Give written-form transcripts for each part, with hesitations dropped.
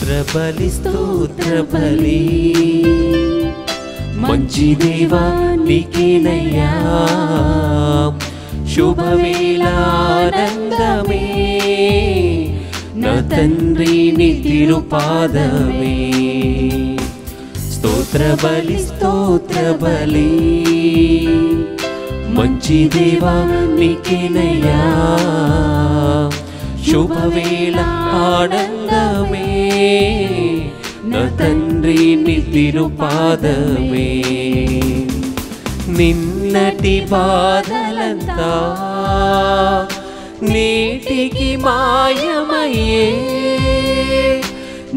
స్తోత్రబలి స్తోత్రబలి మంచి దేవా నీకేనయ్యా శుభవేళ ఆనందమే నా తండ్రి నీ తిరుపాదమే స్తోత్రబలి స్తోత్రబలి మంచి దేవా నీకేనయ్యా శుభవేళ ఆనందమే నా తండ్రి నీ తిరుపాదమే నిన్నటి బాధలంతా నేటికి మాయమయ్యే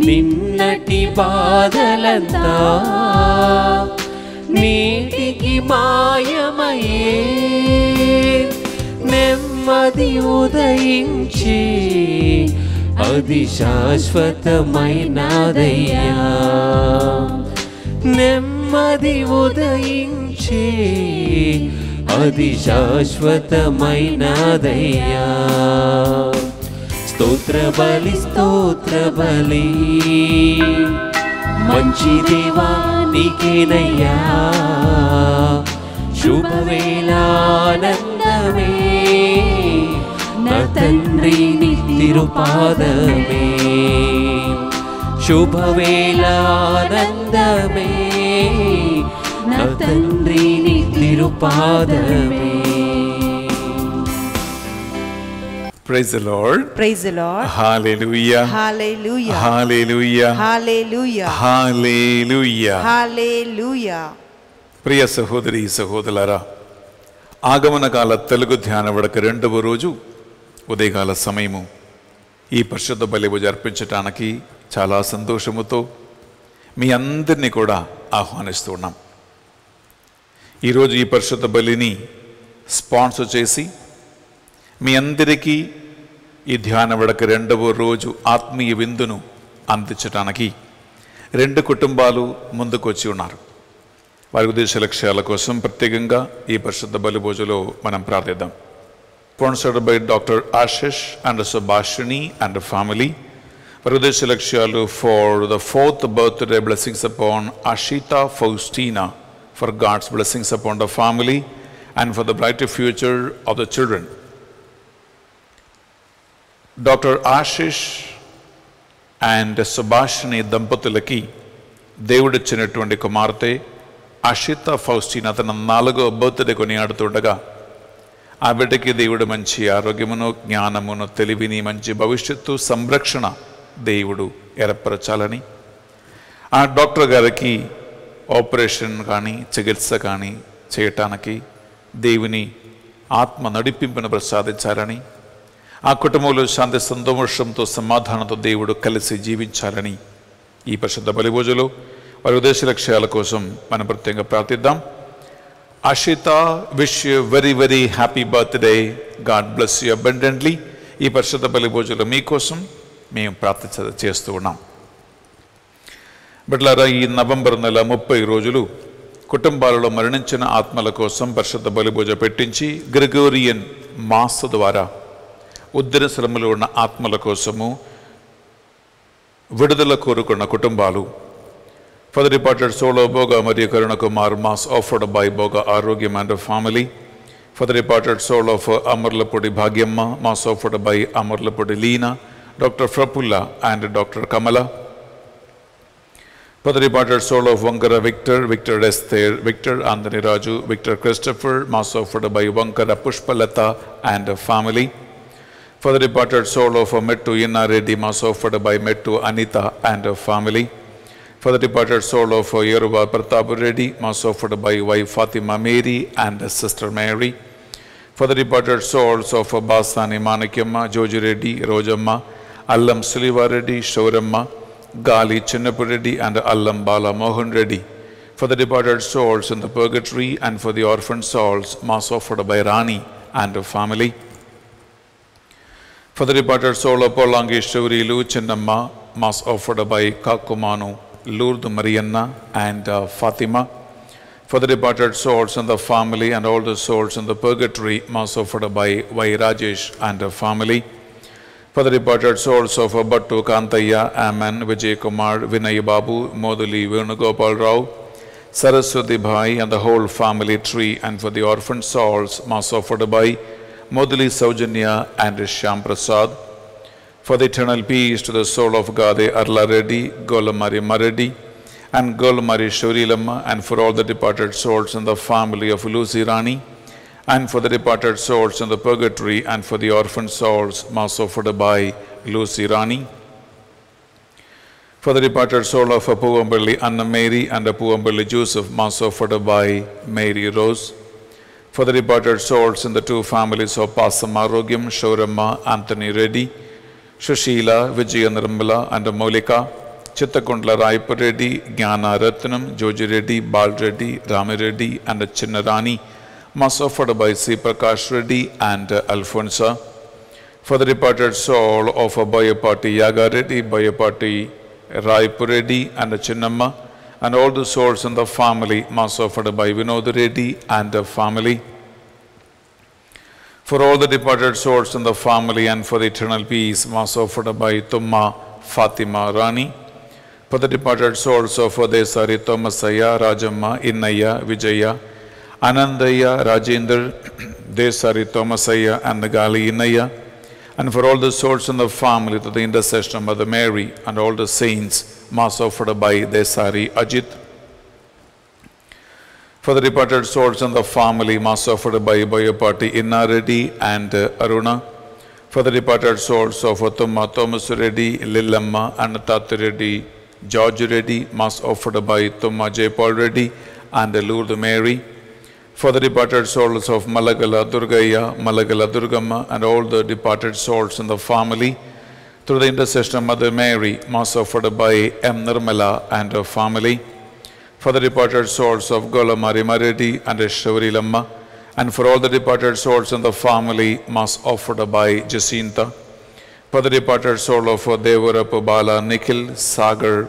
నిన్నటి బాధలంతా నేటికి మాయమయ్యే నెమ్మది ఉదయించి అది శాశ్వతమైనదయ్యా నెమ్మది ఉదయించి అది శాశ్వతమైనదయ్యా స్తోత్రబలి స్తోత్రబలి మంచి దేవా నీకేనయ్యా శుభవేళ ఆనందమే నా తండ్రి నీ తిరుపాదమే శుభవేళ ఆనందమే నా తండ్రి నీ తిరుపాదమే. Praise the Lord. Praise the Lord. Hallelujah. Hallelujah. Hallelujah. Hallelujah. Hallelujah. Hallelujah. ప్రియ సహోదరి సహోదరులారా, ఆగమన కాల తెలుగు ధ్యాన వడక రెండవ రోజు ఉదయకాల సమయము ఈ పరిశుద్ధ బలి పూజ అర్పించటానికి చాలా సంతోషముతో మీ అందరినీ కూడా ఆహ్వానిస్తున్నాం. ఈరోజు ఈ పరిశుద్ధ బలిని స్పాన్సర్ చేసి మీ అందరికీ ఈ ధ్యాన వడక రెండవ రోజు ఆత్మీయ విందును అందించడానికి రెండు కుటుంబాలు ముందుకు వచ్చి ఉన్నారు. వారి ఉద్దేశ లక్ష్యాల కోసం ప్రత్యేకంగా ఈ పరిశుద్ధ బలి పూజలో మనం ప్రార్థిద్దాం. Sponsored by Dr. Ashish and Subhashini and the family. వారి ఉద్దేశ లక్ష్యాలు for the 4th birthday blessings upon Ashita Faustina, for God's blessings upon the family and for the brighter future of the children. Dr. Ashish and Subhashini దంపతులకి దేవుడిచ్చినటువంటి కుమార్తె అషిత ఫౌస్టీనా తన 4వ birthday కొనియాడుతుండగా ఆ బిడ్డకి దేవుడు మంచి ఆరోగ్యమును జ్ఞానమును తెలివిని మంచి భవిష్యత్తు సంరక్షణ దేవుడు ఏర్పరచాలని ఆ డాక్టర్ గారికి ఆపరేషన్ కానీ చికిత్స కానీ చేయటానికి దేవుని ఆత్మ నడిపింపును ప్రసాదించాలని ఆ కుటుంబంలో శాంతి సంతోషంతో సమాధానంతో దేవుడు కలిసి జీవించాలని ఈ పరిశుద్ధ బలి పూజలో వారి ఉద్దేశ లక్ష్యాల కోసం మనం ప్రత్యేకంగా ప్రార్థిద్దాం. Ashita, wish you very very happy birthday. God bless you abundantly. ఈ పరిశుద్ధ బలి పూజలో మీకోసం మేము ప్రార్థన చేస్తూ ఉన్నాం. బిడ్డలారా, ఈ నవంబర్ నెల 30 రోజులు కుటుంబాలలో మరణించిన ఆత్మల కోసం పరిశుద్ధ బలి పూజ పెట్టించి గ్రెగోరియన్ మాస్ ద్వారా ఉద్దిన శ్రమలో ఉన్న ఆత్మల కోసము విడుదల కోరుకున్న కుటుంబాలు For the departed soul of Boga Maria Karuna Kumar, Mass offered by Boga Arogyam and family. For the departed soul of Amarlapudi Bhagyamma, Mass offered by Amarlapudi Leena, Dr. Frapulla and Dr. Kamala. For the departed soul of Vankara Victor, Victor Esther, Victor Anthony Raju, Victor Christopher, Mass offered by Vankara Pushpalata and family. For the departed soul of Mettu Inna Reddy, Mass offered by Mettu Anita and family. For the departed soul of Yoruba Pratap Reddy, Mass offered by wife Fatima Mary and sister Mary. For the departed souls of Basani Manikyamma, Joji Reddy, Rojamma, Allam Suliva Reddy, Shauramma, Gali Chinnapu Reddy and Allam Bala Mohan Reddy. For the departed souls in the purgatory and for the orphan souls, Mass offered by Rani and family. For the departed soul of Polangeshwari Lu Chinnamma, Mass offered by Kakumanu, Lourdes Marianna and Fatima. For the departed souls in the family and all the souls in the purgatory, Mass offered by Y. Rajesh and family. For the departed souls of Bhattu Kantaya, Aman, Vijay Kumar, Vinay Babu, Moduli, Venugopal Rao, Saraswati Bhai and the whole family tree, and for the orphan souls, Mass offered by Moduli Saujanya and Shyam Prasad. For the eternal peace to the soul of Gade Arla Reddy, Golamari Maredi, and Golamari Shurilamma, and for all the departed souls in the family of Lucy Rani, and for the departed souls in the purgatory, and for the orphan souls, Mass offered by Lucy Rani. For the departed soul of Puambali Anna Mary and Puambali Joseph, Mass offered by Mary Rose. For the departed souls in the two families of Pasamarogyam, Shauramma, Anthony Reddy, Shushila, Vijaya Nirmala and Molika, Chittakundla Raipa Reddy, Jnana Ratnam, Joji Reddy, Bal Reddy, Rami Reddy and Chinnarani, Mass offered by C. Prakash Reddy and Alfonsa. For the departed soul of Bayapati Yaga Reddy, Bayapati Raipa Reddy and Chinnamma, and all the souls in the family, Mass offered by Vinod Reddy and the family. For all the departed souls in the family and for the eternal peace, Mass offered by Tumma Fatima Rani. For the departed souls of Desari Thomasaya, Rajamma, Innaya, Vijaya, Anandaya, Rajendra, Desari Thomasaya and the Gali Innaya. And for all the souls in the family, to the intercession of Mother Mary and all the saints, Mass offered by Desari Ajit. For the departed souls in the family, Mass offered by Bayapati Inna Reddy and Aruna. For the departed souls of Tumma Thomas Reddy, Lillamma and Tati Reddy, George Reddy, Mass offered by Tumma Jaypal Reddy and Lourdes Mary. For the departed souls of Malagala Durgaya, Malagala Durgamma and all the departed souls in the family, through the intercession of Mother Mary, Mass offered by M. Nirmala and her family. For the departed souls of Golamari Maredi and Shawari Lamma, and for all the departed souls in the family, Mass offered by Jacinta. For the departed soul of Devarapu Bala Nikhil, Sagar,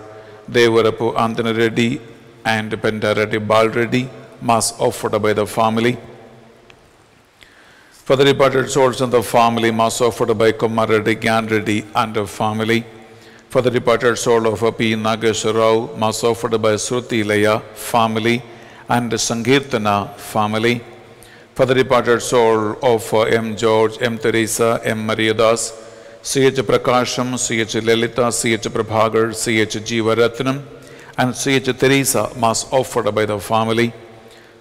Devarapu Anthony Reddy and Pendareddy Bal Reddy, Mass offered by the family. For the departed souls in the family, Mass offered by Kumar Reddy, Gyan Reddy and her family. For the departed soul of P. Nageswara Rao, Mass offered by Sruti Laya family and Sankirtana family. For the departed soul of M. George, M. Teresa, M. Mariadas, C.H. Prakasham, C.H. Lelita, C.H. Prabhagar, C.H. Jiva Ratnam and C.H. Teresa, Mass offered by the family.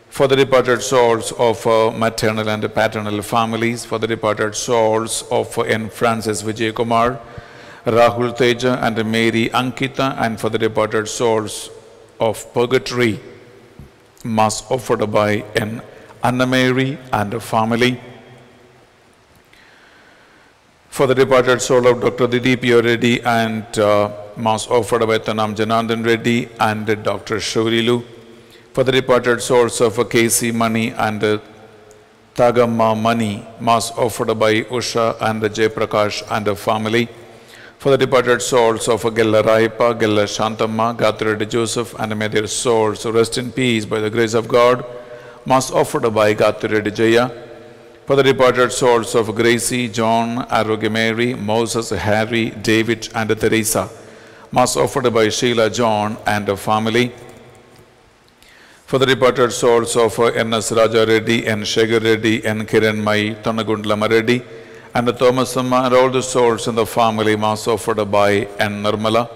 For the departed souls of maternal and paternal families, for the departed souls of N. Francis Vijay Kumar, Rahul Teja and Mary Ankita, and for the departed souls of purgatory, Mass offered by N. Anna Mary and her family. For the departed soul of Dr. Didipio Reddy and Mass offered by Tanam Janandan Reddy and Dr. Shurilu. For the departed souls of K.C. Mani and Tagamma Mani, Mass offered by Usha and Jay Prakash and her family. For the departed souls of Gella Raipa, Gella Shantamma, Gathred Joseph, and may their souls rest in peace by the grace of God, Mass offered by Gathred Jaya. For the departed souls of Gracie, John, Arrogate Mary, Moses, Harry, David, and Teresa, Mass offered by Sheila John and her family. For the departed souls of N.S. Raja Reddy, N. Shegar Reddy, N. Kiran Mai, Tanagundlama Reddy, and Thomas Amma, and all the souls in the family, Mass offered by N. Nirmala.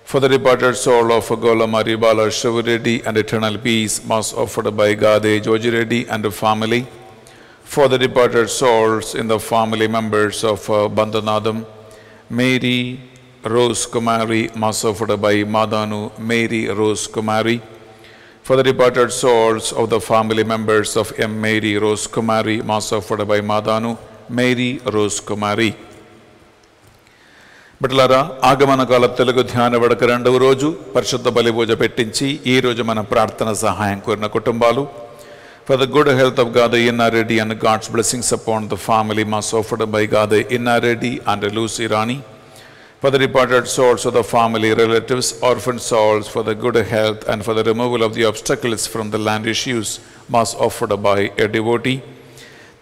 For the departed soul of Golamari Bala Shiva Reddy and eternal peace, Mass offered by Gade Joji Reddy and the family. For the departed souls in the family members of Bandhanadam, Mary Rose Kumari, Mass offered by Madanu Mary Rose Kumari. For the departed souls of the family members of M. Mary Rose Kumari, Mass offered by Madanu Mary Rose Kumari. బిడ్డలారా ఆగమన కాల తెలుగు ధ్యాన వడక రెండవ రోజు పరిశుద్ధ బలి పూజ పెట్టించి ఈ రోజు మన ప్రార్థన సహాయం కోరిన కుటుంబాలు. For the good health of Gade Inna Reddy and God's blessings upon the family, Mass offered by Gade Inna Reddy and Lucy Rani. For the departed souls of the family, relatives, orphan souls, for the good health and for the removal of the obstacles from the land issues, Mass offered by a devotee.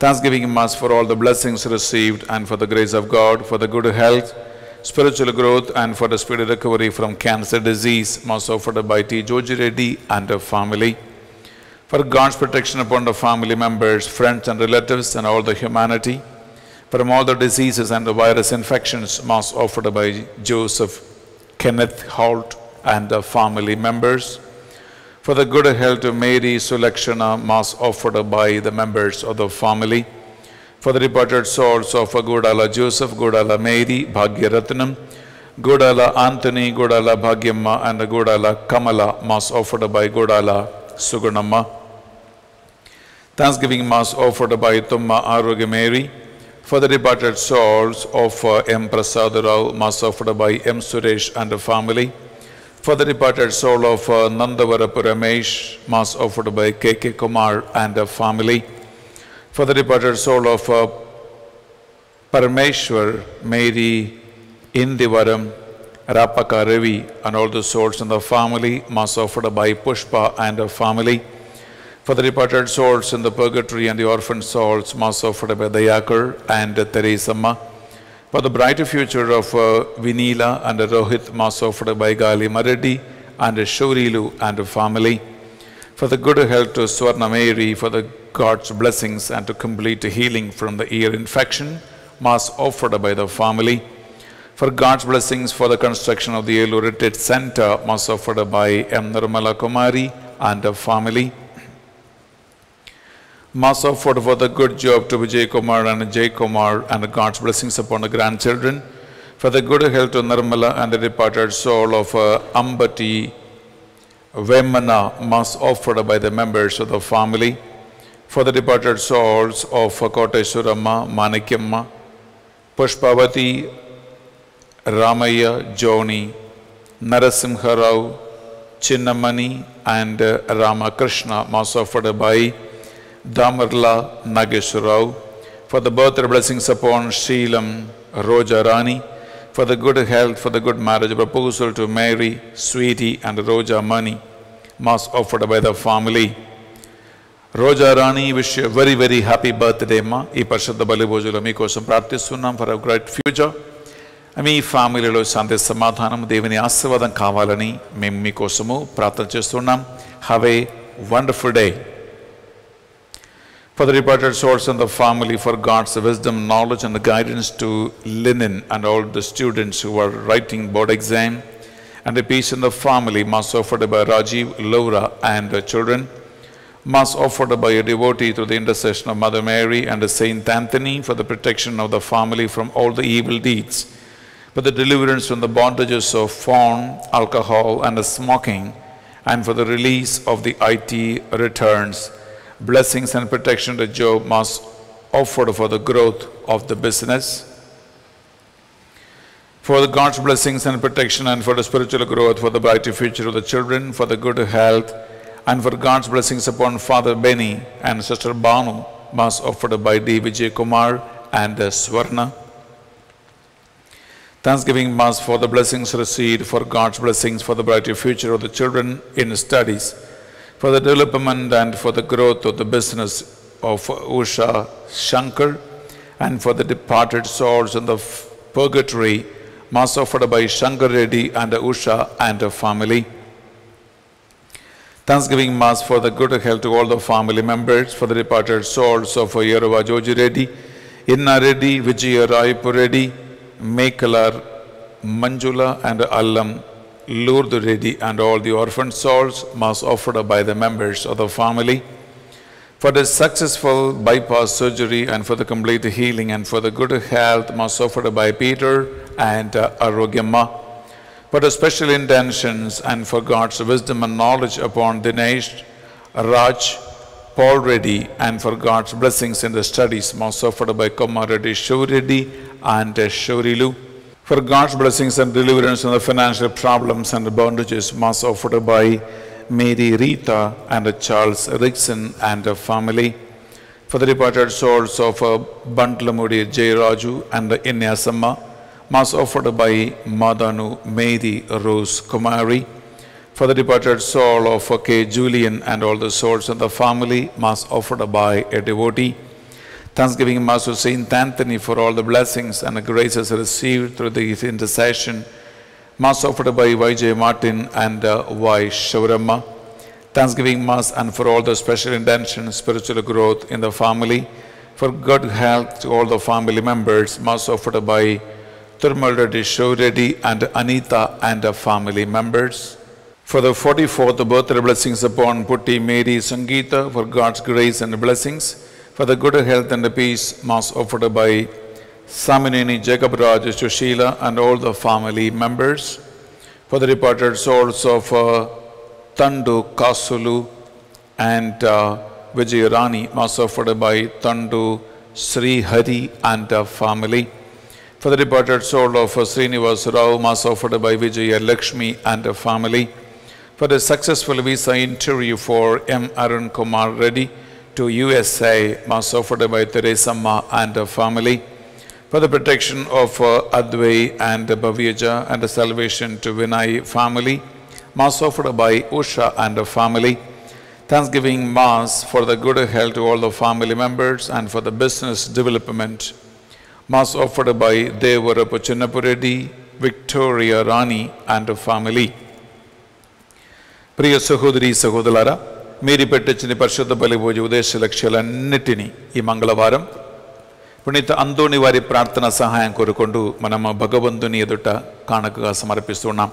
Thanksgiving Mass for all the blessings received and for the grace of God, for the good health, spiritual growth, and for the speedy recovery from cancer disease. Mass offered by T. Joji Reddy and her family. For God's protection upon the family members, friends and relatives and all the humanity. From all the diseases and the virus infections. Mass offered by Joseph Kenneth Holt and the family members. For the good health of Mary Sulakshana, Mass offered by the members of the family. For the departed souls of Godala Joseph, Godala Mary, Bhagyaratnam, Godala Anthony, Godala Bhagyamma, and Godala Kamala, Mass offered by Godala Sugunamma. Thanksgiving Mass offered by Tumma Arogya Mary. For the departed souls of M. Prasad Rao, Mass offered by M. Suresh and the family. For the departed soul of Nandavarapu Ramesh, Mass offered by K.K. Kumar and the family. For the departed soul of Parameshwar, Mary Indivaram, Rapaka Ravi, and all the souls in the family, Mass offered by Pushpa and the family. For the departed souls in the purgatory and the orphan souls, Mass offered by Dayakar and Teresamma. For the brighter future of Vinila and Rohit, Mass offered by Gali Mareddy and Shurilu and the family. For the good health to Swarna Mary, for the God's blessings and to complete healing from the ear infection, Mass offered by the family. For God's blessings for the construction of the Elur Retreat Center, Mass offered by M. Nirmala Kumari and the family. Mass offered for the good job to Vijay Kumar and Jay Kumar and God's blessings upon the grandchildren. For the good health to Nirmala and the departed soul of Ambati Vemana, Mass offered by the members of the family. For the departed souls of Koteshwaramma, Manikyamma, Pushpavati, Ramaya, Joni, Narasimha Rao, Chinnamani, and Ramakrishna, Mass offered by Damarla Nageswarao. For the birthday blessings upon Sheelam Roja Rani. For the good health, for the good marriage proposal to Mary, Sweetie, and Roja Mani, Mass offered by the family. Roja Rani, wish you a very, very happy birthday, Ma. Ee Parishudha Bali Bhojalo meekosam prarthistunnam for a great future. మీ ఫ్యామిలీలో శాంతి సమాధానం దేవుని ఆశీర్వాదం కావాలని మేము మీకోసము ప్రార్థన చేస్తున్నాం. Have a wonderful day. For the departed souls in the family, for God's wisdom, knowledge, and guidance to Linen and all the students who are writing board exam, and the peace in the family, Mass offered by Rajiv, Laura, and the children. Mass offered by a devotee through the intercession of Mother Mary and Saint Anthony for the protection of the family from all the evil deeds, for the deliverance from the bondages of porn, alcohol, and smoking, and for the release of the IT returns. Blessings and protection to Job, Mass offered for the growth of the business. For the God's blessings and protection and for the spiritual growth, for the brighter future of the children, for the good health, and for God's blessings upon Father Benny and Sister Banu, Mass offered by D. Vijay Kumar and Swarna. Thanksgiving Mass for the blessings received, for God's blessings for the brighter future of the children in studies, for the development and for the growth of the business of Usha Shankar, and for the departed souls in the purgatory, Mass offered by Shankar Reddy and Usha and her family. Thanksgiving Mass for the good health to all the family members, for the departed souls of Yerova Joji Reddy, Inna Reddy, Vijaya Raipur Reddy, Mekalar, Manjula, and Allam, Lourdes Reddy, and all the orphan souls, Mass offered by the members of the family. For the successful bypass surgery and for the complete healing and for the good health, Mass offered by Peter and Arogyamma. For the special intentions and for God's wisdom and knowledge upon Dinesh, Raj, Paul Reddy, and for God's blessings in the studies, Mass offered by Kumar Reddy, Shiv Reddy, and Shurilu. For God's blessings and deliverance from the financial problems and bondages, Mass offered by Mary Rita and Charles Rickson and her family. For the departed souls of Bantlamudi J. Raju and Inyasamma, Mass offered by Madanu Mary Rose Kumari. For the departed soul of K. Julian and all the souls of the family, Mass offered by a devotee. Thanksgiving Mass to Saint Anthony for all the blessings and the graces received through his intercession. Mass offered by Y.J. Martin and Y. Shauramma. Thanksgiving Mass and for all the special intentions, spiritual growth in the family. For good health to all the family members. Mass offered by Thirmal Reddy, Show Reddy and Anita and the family members. For the 44th birthday blessings upon Putti Mary Sangeeta, for God's grace and blessings. For the good health and the peace, Mass offered by Saminini, Jacob Raj, Sushila and all the family members. For the departed souls of Tandu, Kasulu and Vijayarani, Mass offered by Tandu, Sri Hari and the family. For the departed soul of Srinivas Rao, Mass offered by Vijaya Lakshmi and the family. For the successful visa interview for M. Arun Kumar Reddy to USA, Mass offered by Teresa Ma and the family. For the protection of Advai and Bhavyaja and the salvation to Vinay family, Mass offered by Usha and the family. Thanksgiving Mass for the good health to all the family members and for the business development. Mass offered by Devarapu Chinnapuredi, Victoria Rani and the family. ప్రియ సహోదరి సహోదరులారా, మీరు పెట్టించిన పరిశుద్ధ బలి భోజ ఉద్దేశ లక్ష్యాలన్నిటినీ ఈ మంగళవారం పునీత అంతోని వారి ప్రార్థన సహాయం కోరుకుంటూ మనం భగవంతుని ఎదుట కానుకగా సమర్పిస్తున్నాం.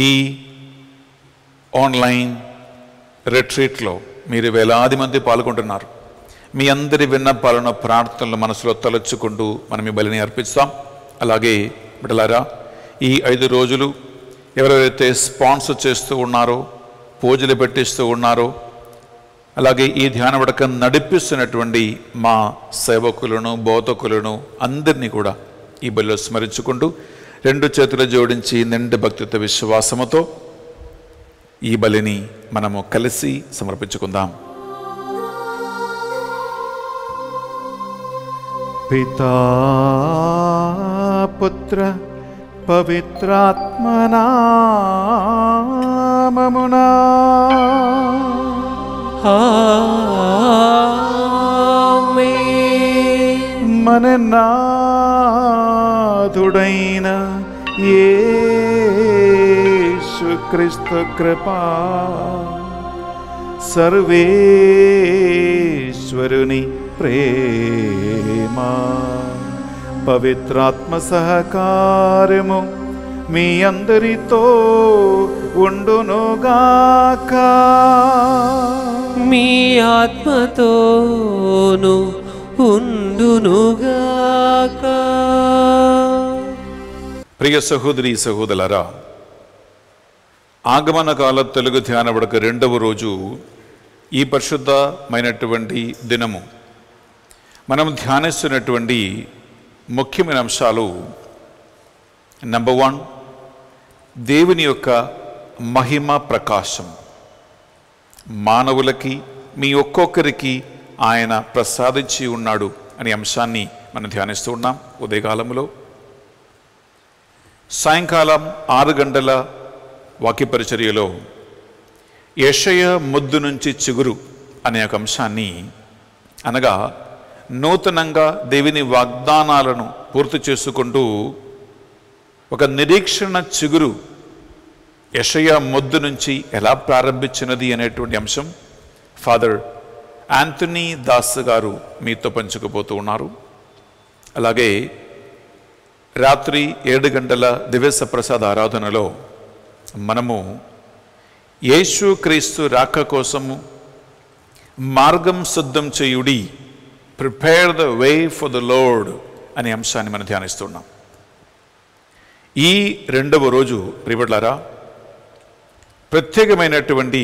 ఈ ఆన్లైన్ రిట్రీట్లో మీరు వేలాది మంది పాల్గొంటున్నారు. మీ అందరి విన్నపాలను ప్రార్థనలు మనసులో తలచుకుంటూ మనం ఈ బలిని అర్పిస్తాం. అలాగే బిడ్డలారా, ఈ 5 రోజులు ఎవరెవరైతే స్పాన్సర్ చేస్తూ ఉన్నారో, పూజలు పెట్టిస్తూ ఉన్నారో, అలాగే ఈ ధ్యాన వడక నడిపిస్తున్నటువంటి మా సేవకులను, బోధకులను అందరినీ కూడా ఈ బలిలో స్మరించుకుంటూ 2 చేతులు జోడించి నిండు భక్తితో విశ్వాసముతో ఈ బలిని మనము కలిసి సమర్పించుకుందాం. పితా పుత్ర పవిత్రాత్మనామమునా ఆమేన్. మన నాథుడైన యేసు క్రీస్తు కృపా, సర్వేశ్వరుని ప్రేమ, పవిత్రాత్మ సహకారము మీ అందరితో ఉండునుగాక. మీ ఆత్మతోను ఉండునుగాక. ప్రియ సహోదరి సహోదరులారా, ఆగమన కాల తెలుగు ధ్యాన వడక 2వ రోజు ఈ పరిశుద్ధమైనటువంటి దినము. మనం ధ్యానిస్తున్నటువంటి ముఖ్యమైన అంశాలు, నెంబర్ 1, దేవుని యొక్క మహిమ ప్రకాశం. మానవులకి, మీ ఒక్కొక్కరికి ఆయన ప్రసాదించి ఉన్నాడు అనే అంశాన్ని మనం ధ్యానిస్తూ ఉన్నాం ఉదయకాలంలో. సాయంకాలం 6 గంటల వాక్య పరిచర్యలో యెషయా ముద్దు నుంచి చిగురు అనే ఒక అంశాన్ని, అనగా నూతనంగా దేవుని వాగ్దానాలను పూర్తి చేసుకుంటూ ఒక నిరీక్షణ చిగురు యెషయా ముద్దు నుంచి ఎలా ప్రారంభించినది అనేటువంటి అంశం ఫాదర్ యాంథనీ దాస్ గారు మీతో పంచుకోబోతూ ఉన్నారు. అలాగే రాత్రి 7 గంటల దివ్య ప్రసాద ఆరాధనలో మనము యేసు క్రీస్తు రాక కోసము మార్గం సిద్ధం చేయుడి, prepare the way for the lord అనే అంశాన్ని మనం ధ్యానిస్తున్నాం. ఈ 2వ రోజు ప్రియబిడ్డలారా, ప్రత్యేకమైనటువంటి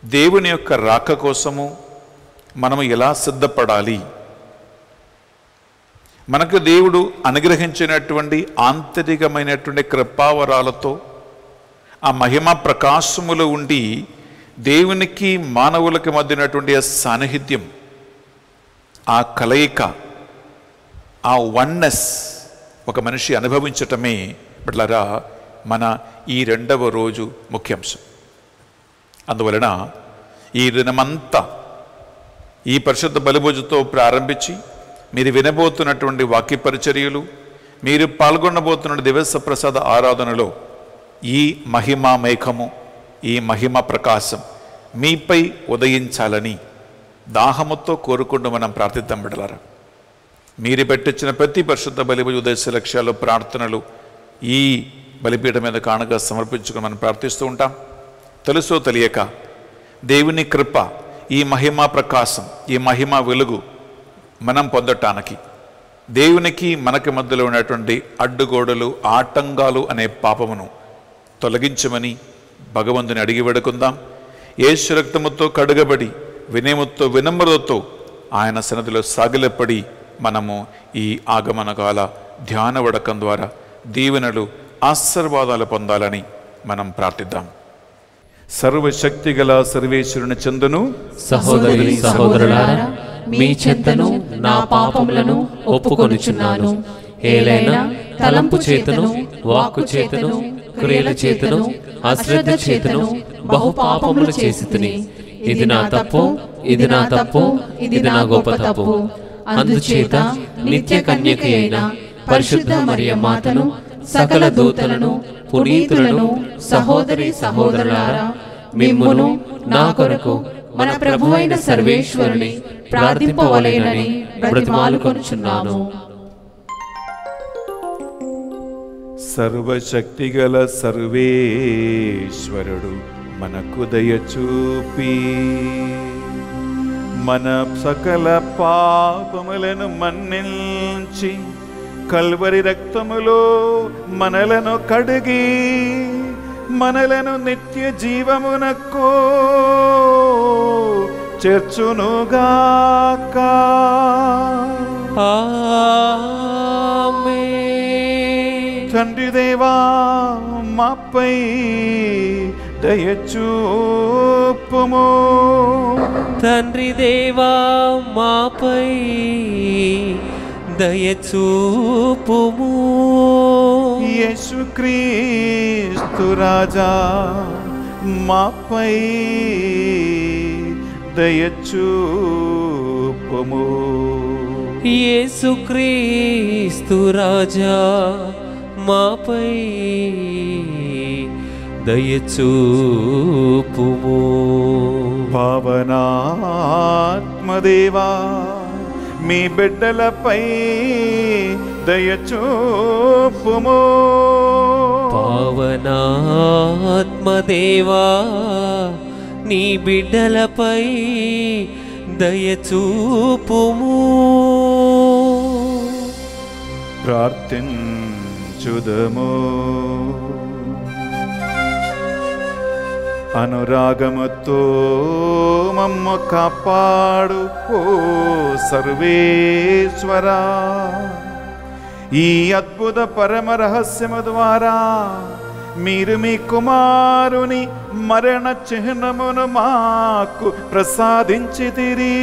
దేవుని యొక్క రాక కోసము మనము ఎలా సిద్ధపడాలి, మనకు దేవుడు అనుగ్రహించినటువంటి ఆంతరికమైనటువంటి కృపావరాలతో ఆ మహిమ ప్రకాశములో ఉండి దేవునికి మానవులకి మధ్యనటువంటి ఆ సాన్నిహిత్యం, ఆ కలయిక, ఆ వన్నెస్ ఒక మనిషి అనుభవించటమే బిడ్డలారా మన ఈ 2వ రోజు ముఖ్యాంశం. అందువలన ఈ దినమంతా ఈ పరిశుద్ధ బలిభోజుతో ప్రారంభించి మీరు వినబోతున్నటువంటి వాక్య పరిచర్యలు, మీరు పాల్గొనబోతున్న దివస ప్రసాద ఆరాధనలో ఈ మహిమా మేఘము, ఈ మహిమ ప్రకాశం మీపై ఉదయించాలని దాహముతో కోరుకుంటూ మనం ప్రార్థిద్దాం బిడ్డలారా. మీరు పెట్టించిన ప్రతి పరిశుద్ధ బలిభోజ ఉద్దేశ లక్ష్యాలు, ప్రార్థనలు ఈ బలిపీఠం మీద కానుక సమర్పించుకుని మనం ప్రార్థిస్తూ ఉంటాం. తెలుసో తెలియక దేవుని కృప, ఈ మహిమా ప్రకాశం, ఈ మహిమా వెలుగు మనం పొందటానికి దేవునికి మనకి మధ్యలో ఉన్నటువంటి అడ్డుగోడలు, ఆటంకాలు అనే పాపమును తొలగించమని భగవంతుని అడిగి వేడుకుందాం. యేసు రక్తముతో కడుగబడి వినయముతో వినమ్రతతో ఆయన సన్నిధిలో సాగిలపడి మనము ఈ ఆగమనకాల ధ్యాన వడకం ద్వారా దీవెనలు, ఆశీర్వాదాలు పొందాలని మనం ప్రార్థిద్దాం. సర్వశక్తి గల సర్వేశ్వరుని చెందును సహోదరి సహోదరులారా, మీ చెంతను నా పాపములను ఒప్పుకొనుచున్నాను. ఏలైనా తలంపు చేతను, వాక్కు చేతను, క్రియల చేతను, అశ్రద్ధ చేతను బహు పాపములు చేసితిని. ఇది నా తప్పు, ఇది నా తప్పు, ఇది నా గొప్ప తప్పు. అందుచేత నిత్య కన్యక అయిన పరిశుద్ధ మరియ మాతను, సకల దూతలను, పునీతులను, సహోదరి సహోదరులారా, మిమ్మును నా కొరకు మన ప్రభువైన సర్వేశ్వరుని ప్రార్థింపవలెనని బ్రతిమాలుకొనుచున్నాను. సర్వశక్తిగల సర్వేశ్వరుడు మనకు దయచూపి మన సకల పాపములను మన్నించి కల్వరి రక్తములో మనలను కడిగి మనలను నిత్య జీవమునకు చేర్చునుగాక. తండ్రి దేవా, మాపై దయచూపుము. తండ్రి దేవా, మాపై దయచూపుము. యేసుక్రీస్తు రాజా, మాపై దయచూపుము. యేసుక్రీస్తు రాజా, మాపై దయచూపుము. పావనాత్మదేవా, మీ బిడ్డలపై దయచూపుము. పావనాత్మదేవా, నీ బిడ్డలపై దయచూపుము. ప్రార్థించుదము. అనురాగముతో మమ్ము కాపాడు ఓ సర్వేశ్వరా. ఈ అద్భుత పరమ రహస్యము ద్వారా మీరు మీ కుమారుని మరణ చిహ్నమును మాకు ప్రసాదించితిరి.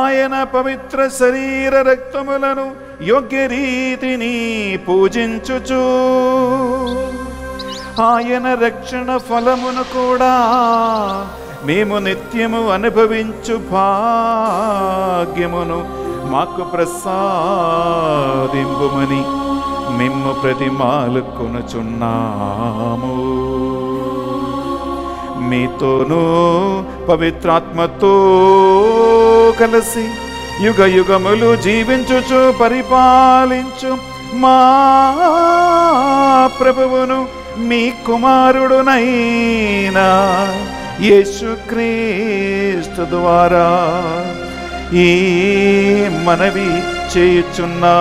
ఆయన పవిత్ర శరీర రక్తములను యోగ్య రీతిని పూజించుచు ఆయన రక్షణ ఫలమును కూడా మేము నిత్యము అనుభవించు భాగ్యమును మాకు ప్రసాదింపుమని మిమ్ము ప్రతిమాలుకొనుచున్నాము. మీతోనూ పవిత్రాత్మతో కలిసి యుగ యుగములు జీవించుచు పరిపాలించు మా ప్రభువును మీ కుమారుడునైనా యేసుక్రీస్తు ద్వారా ఈ మనవి చేయుచున్నాము.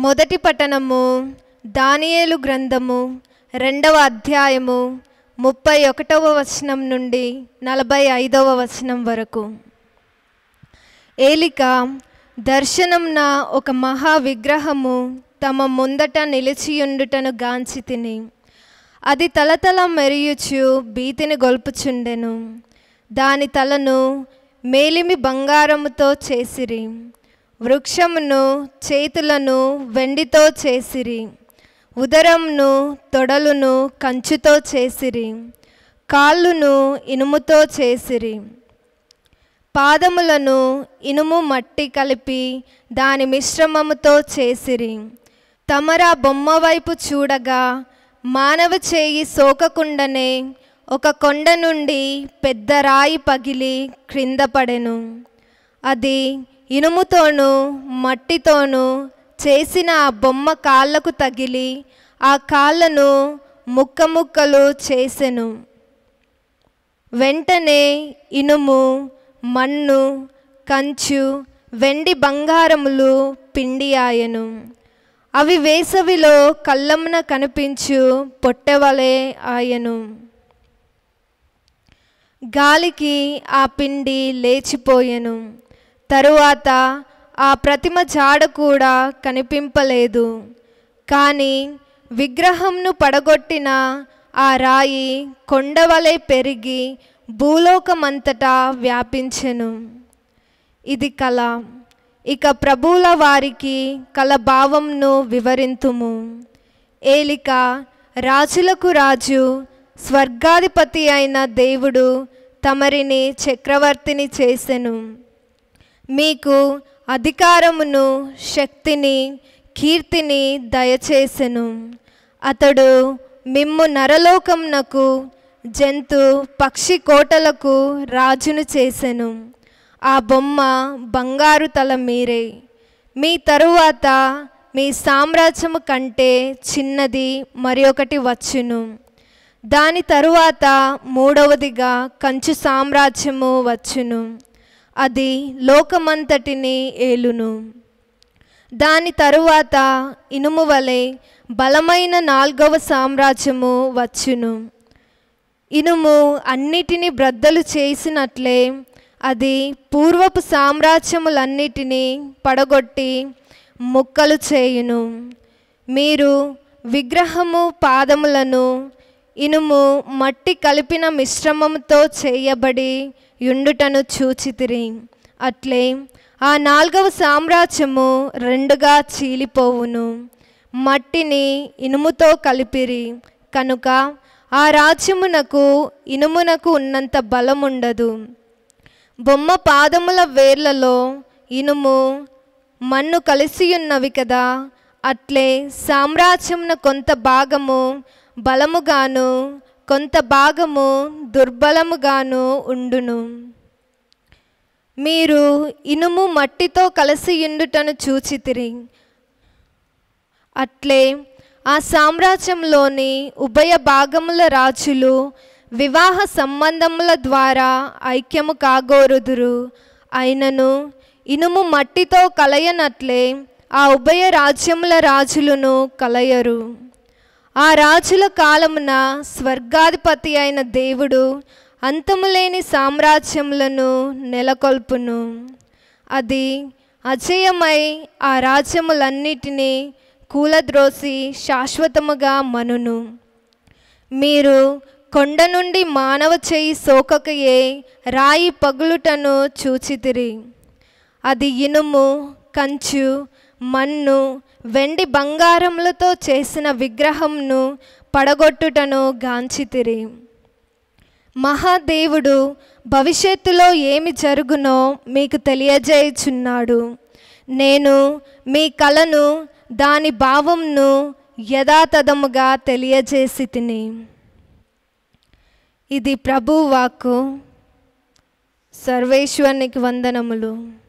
మొదటి పట్టణము దానియేలు గ్రంథము 2వ అధ్యాయము 31వ వచనం నుండి 45వ వచనం వరకు. ఏలిక దర్శనంన ఒక మహా విగ్రహము తమ ముందట నిలిచియుండుటను గాంచి తిని, అది తలతల మెరియుచు భీతిని గొల్పుచుండెను. దాని తలను మేలిమి బంగారముతో చేసిరి, వృక్షమును చేతులను వెండితో చేసిరి, ఉదరంను తొడలును కంచుతో చేసిరి, కాళ్ళును ఇనుముతో చేసిరి, పాదములను ఇనుము మట్టి కలిపి దాని మిశ్రమముతో చేసిరి. తమరా బొమ్మ వైపు చూడగా మానవ చేయి సోకకుండానే ఒక కొండ నుండి పెద్ద రాయి పగిలి క్రింద పడెను. అది ఇనుముతోనూ మట్టితోనూ చేసిన ఆ బొమ్మ కాళ్ళకు తగిలి ఆ కాళ్ళను ముక్కముక్కలు చేసెను. వెంటనే ఇనుము, మన్ను, కంచు, వెండి బంగారములు పిండి ఆయను. అవి వేసవిలో కళ్ళమున కనిపించు పొట్టెవలే ఆయను. గాలికి ఆ పిండి లేచిపోయెను. తరువాత ఆ ప్రతిమ జాడ కూడా కనిపింపలేదు. కానీ విగ్రహంను పడగొట్టిన ఆ రాయి కొండవలె పెరిగి భూలోకమంతటా వ్యాపించెను. ఇది కళ. ఇక ప్రభువుల వారికి కల భావంను వివరింతుము. ఏలిక రాజులకు రాజు, స్వర్గాధిపతి అయిన దేవుడు తమరిని చక్రవర్తిని చేసెను. మీకు అధికారమును, శక్తిని, కీర్తిని దయచేసెను. అతడు మిమ్ము నరలోకమునకు, జంతు పక్షి కోటలకు రాజును చేసెను. ఆ బొమ్మ బంగారు తల మీరే. మీ తరువాత మీ సామ్రాజ్యము కంటే చిన్నది మరి ఒకటి వచ్చును. దాని తరువాత మూడవదిగా కంచు సామ్రాజ్యము వచ్చును. అది లోకమంతటిని ఏలును. దాని తరువాత ఇనుము వలె బలమైన నాల్గవ సామ్రాజ్యము వచ్చును. ఇనుము అన్నిటినీ బ్రద్దలు చేసినట్లే అది పూర్వపు సామ్రాజ్యములన్నిటినీ పడగొట్టి ముక్కలు చేయును. మీరు విగ్రహము పాదములను ఇనుము మట్టి కలిపిన మిశ్రమముతో చేయబడి యుండుటను చూచితిరి. అట్లే ఆ నాల్గవ సామ్రాజ్యము రెండుగా చీలిపోవును. మట్టిని ఇనుముతో కలిపిరి కనుక ఆ రాజ్యమునకు ఇనుమునకు ఉన్నంత బలముండదు. బొమ్మ పాదముల వేర్లలో ఇనుము, మన్ను కలిసియున్నవి కదా, అట్లే సామ్రాజ్యమున కొంత భాగము బలముగాను కొంత భాగము దుర్బలముగాను ఉండును. మీరు ఇనుము మట్టితో కలిసియుండుటను చూచితిరి. అట్లే ఆ సామ్రాజ్యంలోని ఉభయ భాగముల రాజులు వివాహ సంబంధముల ద్వారా ఐక్యము కాగోరుదురు. అయినను ఇనుము మట్టితో కలయనట్లే ఆ ఉభయ రాజ్యముల రాజులను కలయరు. ఆ రాజుల కాలమున స్వర్గాధిపతి అయిన దేవుడు అంతములేని సామ్రాజ్యములను నెలకొల్పును. అది అజేయమై ఆ రాజ్యములన్నిటినీ కూలద్రోసి శాశ్వతముగా మనును. మీరు కొండ నుండి మానవ చేయి సోకకయే రాయి పగులుటను చూచితిరి. అది ఇనుము, కంచు, మన్ను, వెండి బంగారములతో చేసిన విగ్రహంను పడగొట్టుటను గాంచితిరి. మహాదేవుడు భవిష్యత్తులో ఏమి జరుగునో మీకు తెలియజేయుచున్నాడు. నేను మీ కలను దాని భావంను యథాతథముగా తెలియజేసి తిని. ఇది ప్రభు వాక్కు. సర్వేశ్వరునికి వందనములు.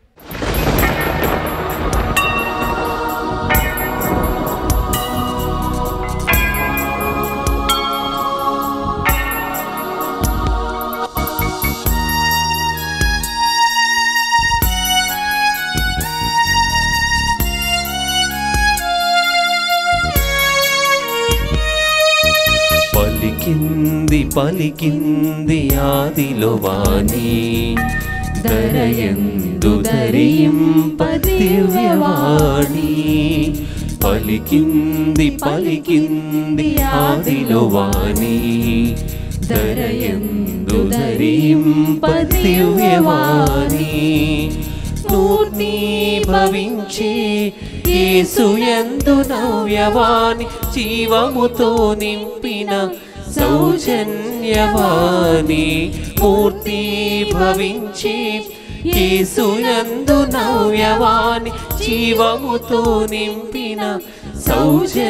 పలికింది పలికింది ఆదిలో వాణి, దరయందు ధరింప దివ్యవాణి. పలికింది పలికింది ఆదిలో వాణి, దరయందు ధరింప దివ్యవాణి. మూర్తీభవించి యేసుయందు నవ్యవాణి జీవముతో నింపిన సౌజన్యవాణి మూర్తీభవించి యేసుయందు నవ్యవాణి జీవముతో నింపిన సౌజన్యవాణి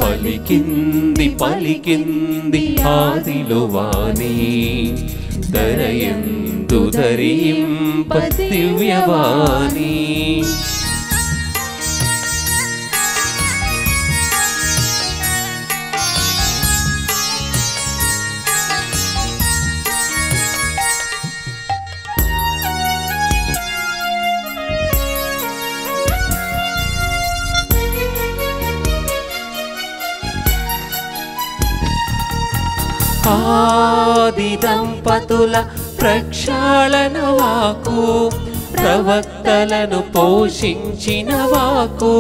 పలికింది పలికింది ఆదిలో వాణి దరయందు ధరింప దివ్యవాణి ఆది దంపతుల ప్రక్షాళన వాకు ప్రవక్తలను పోషించిన వాకు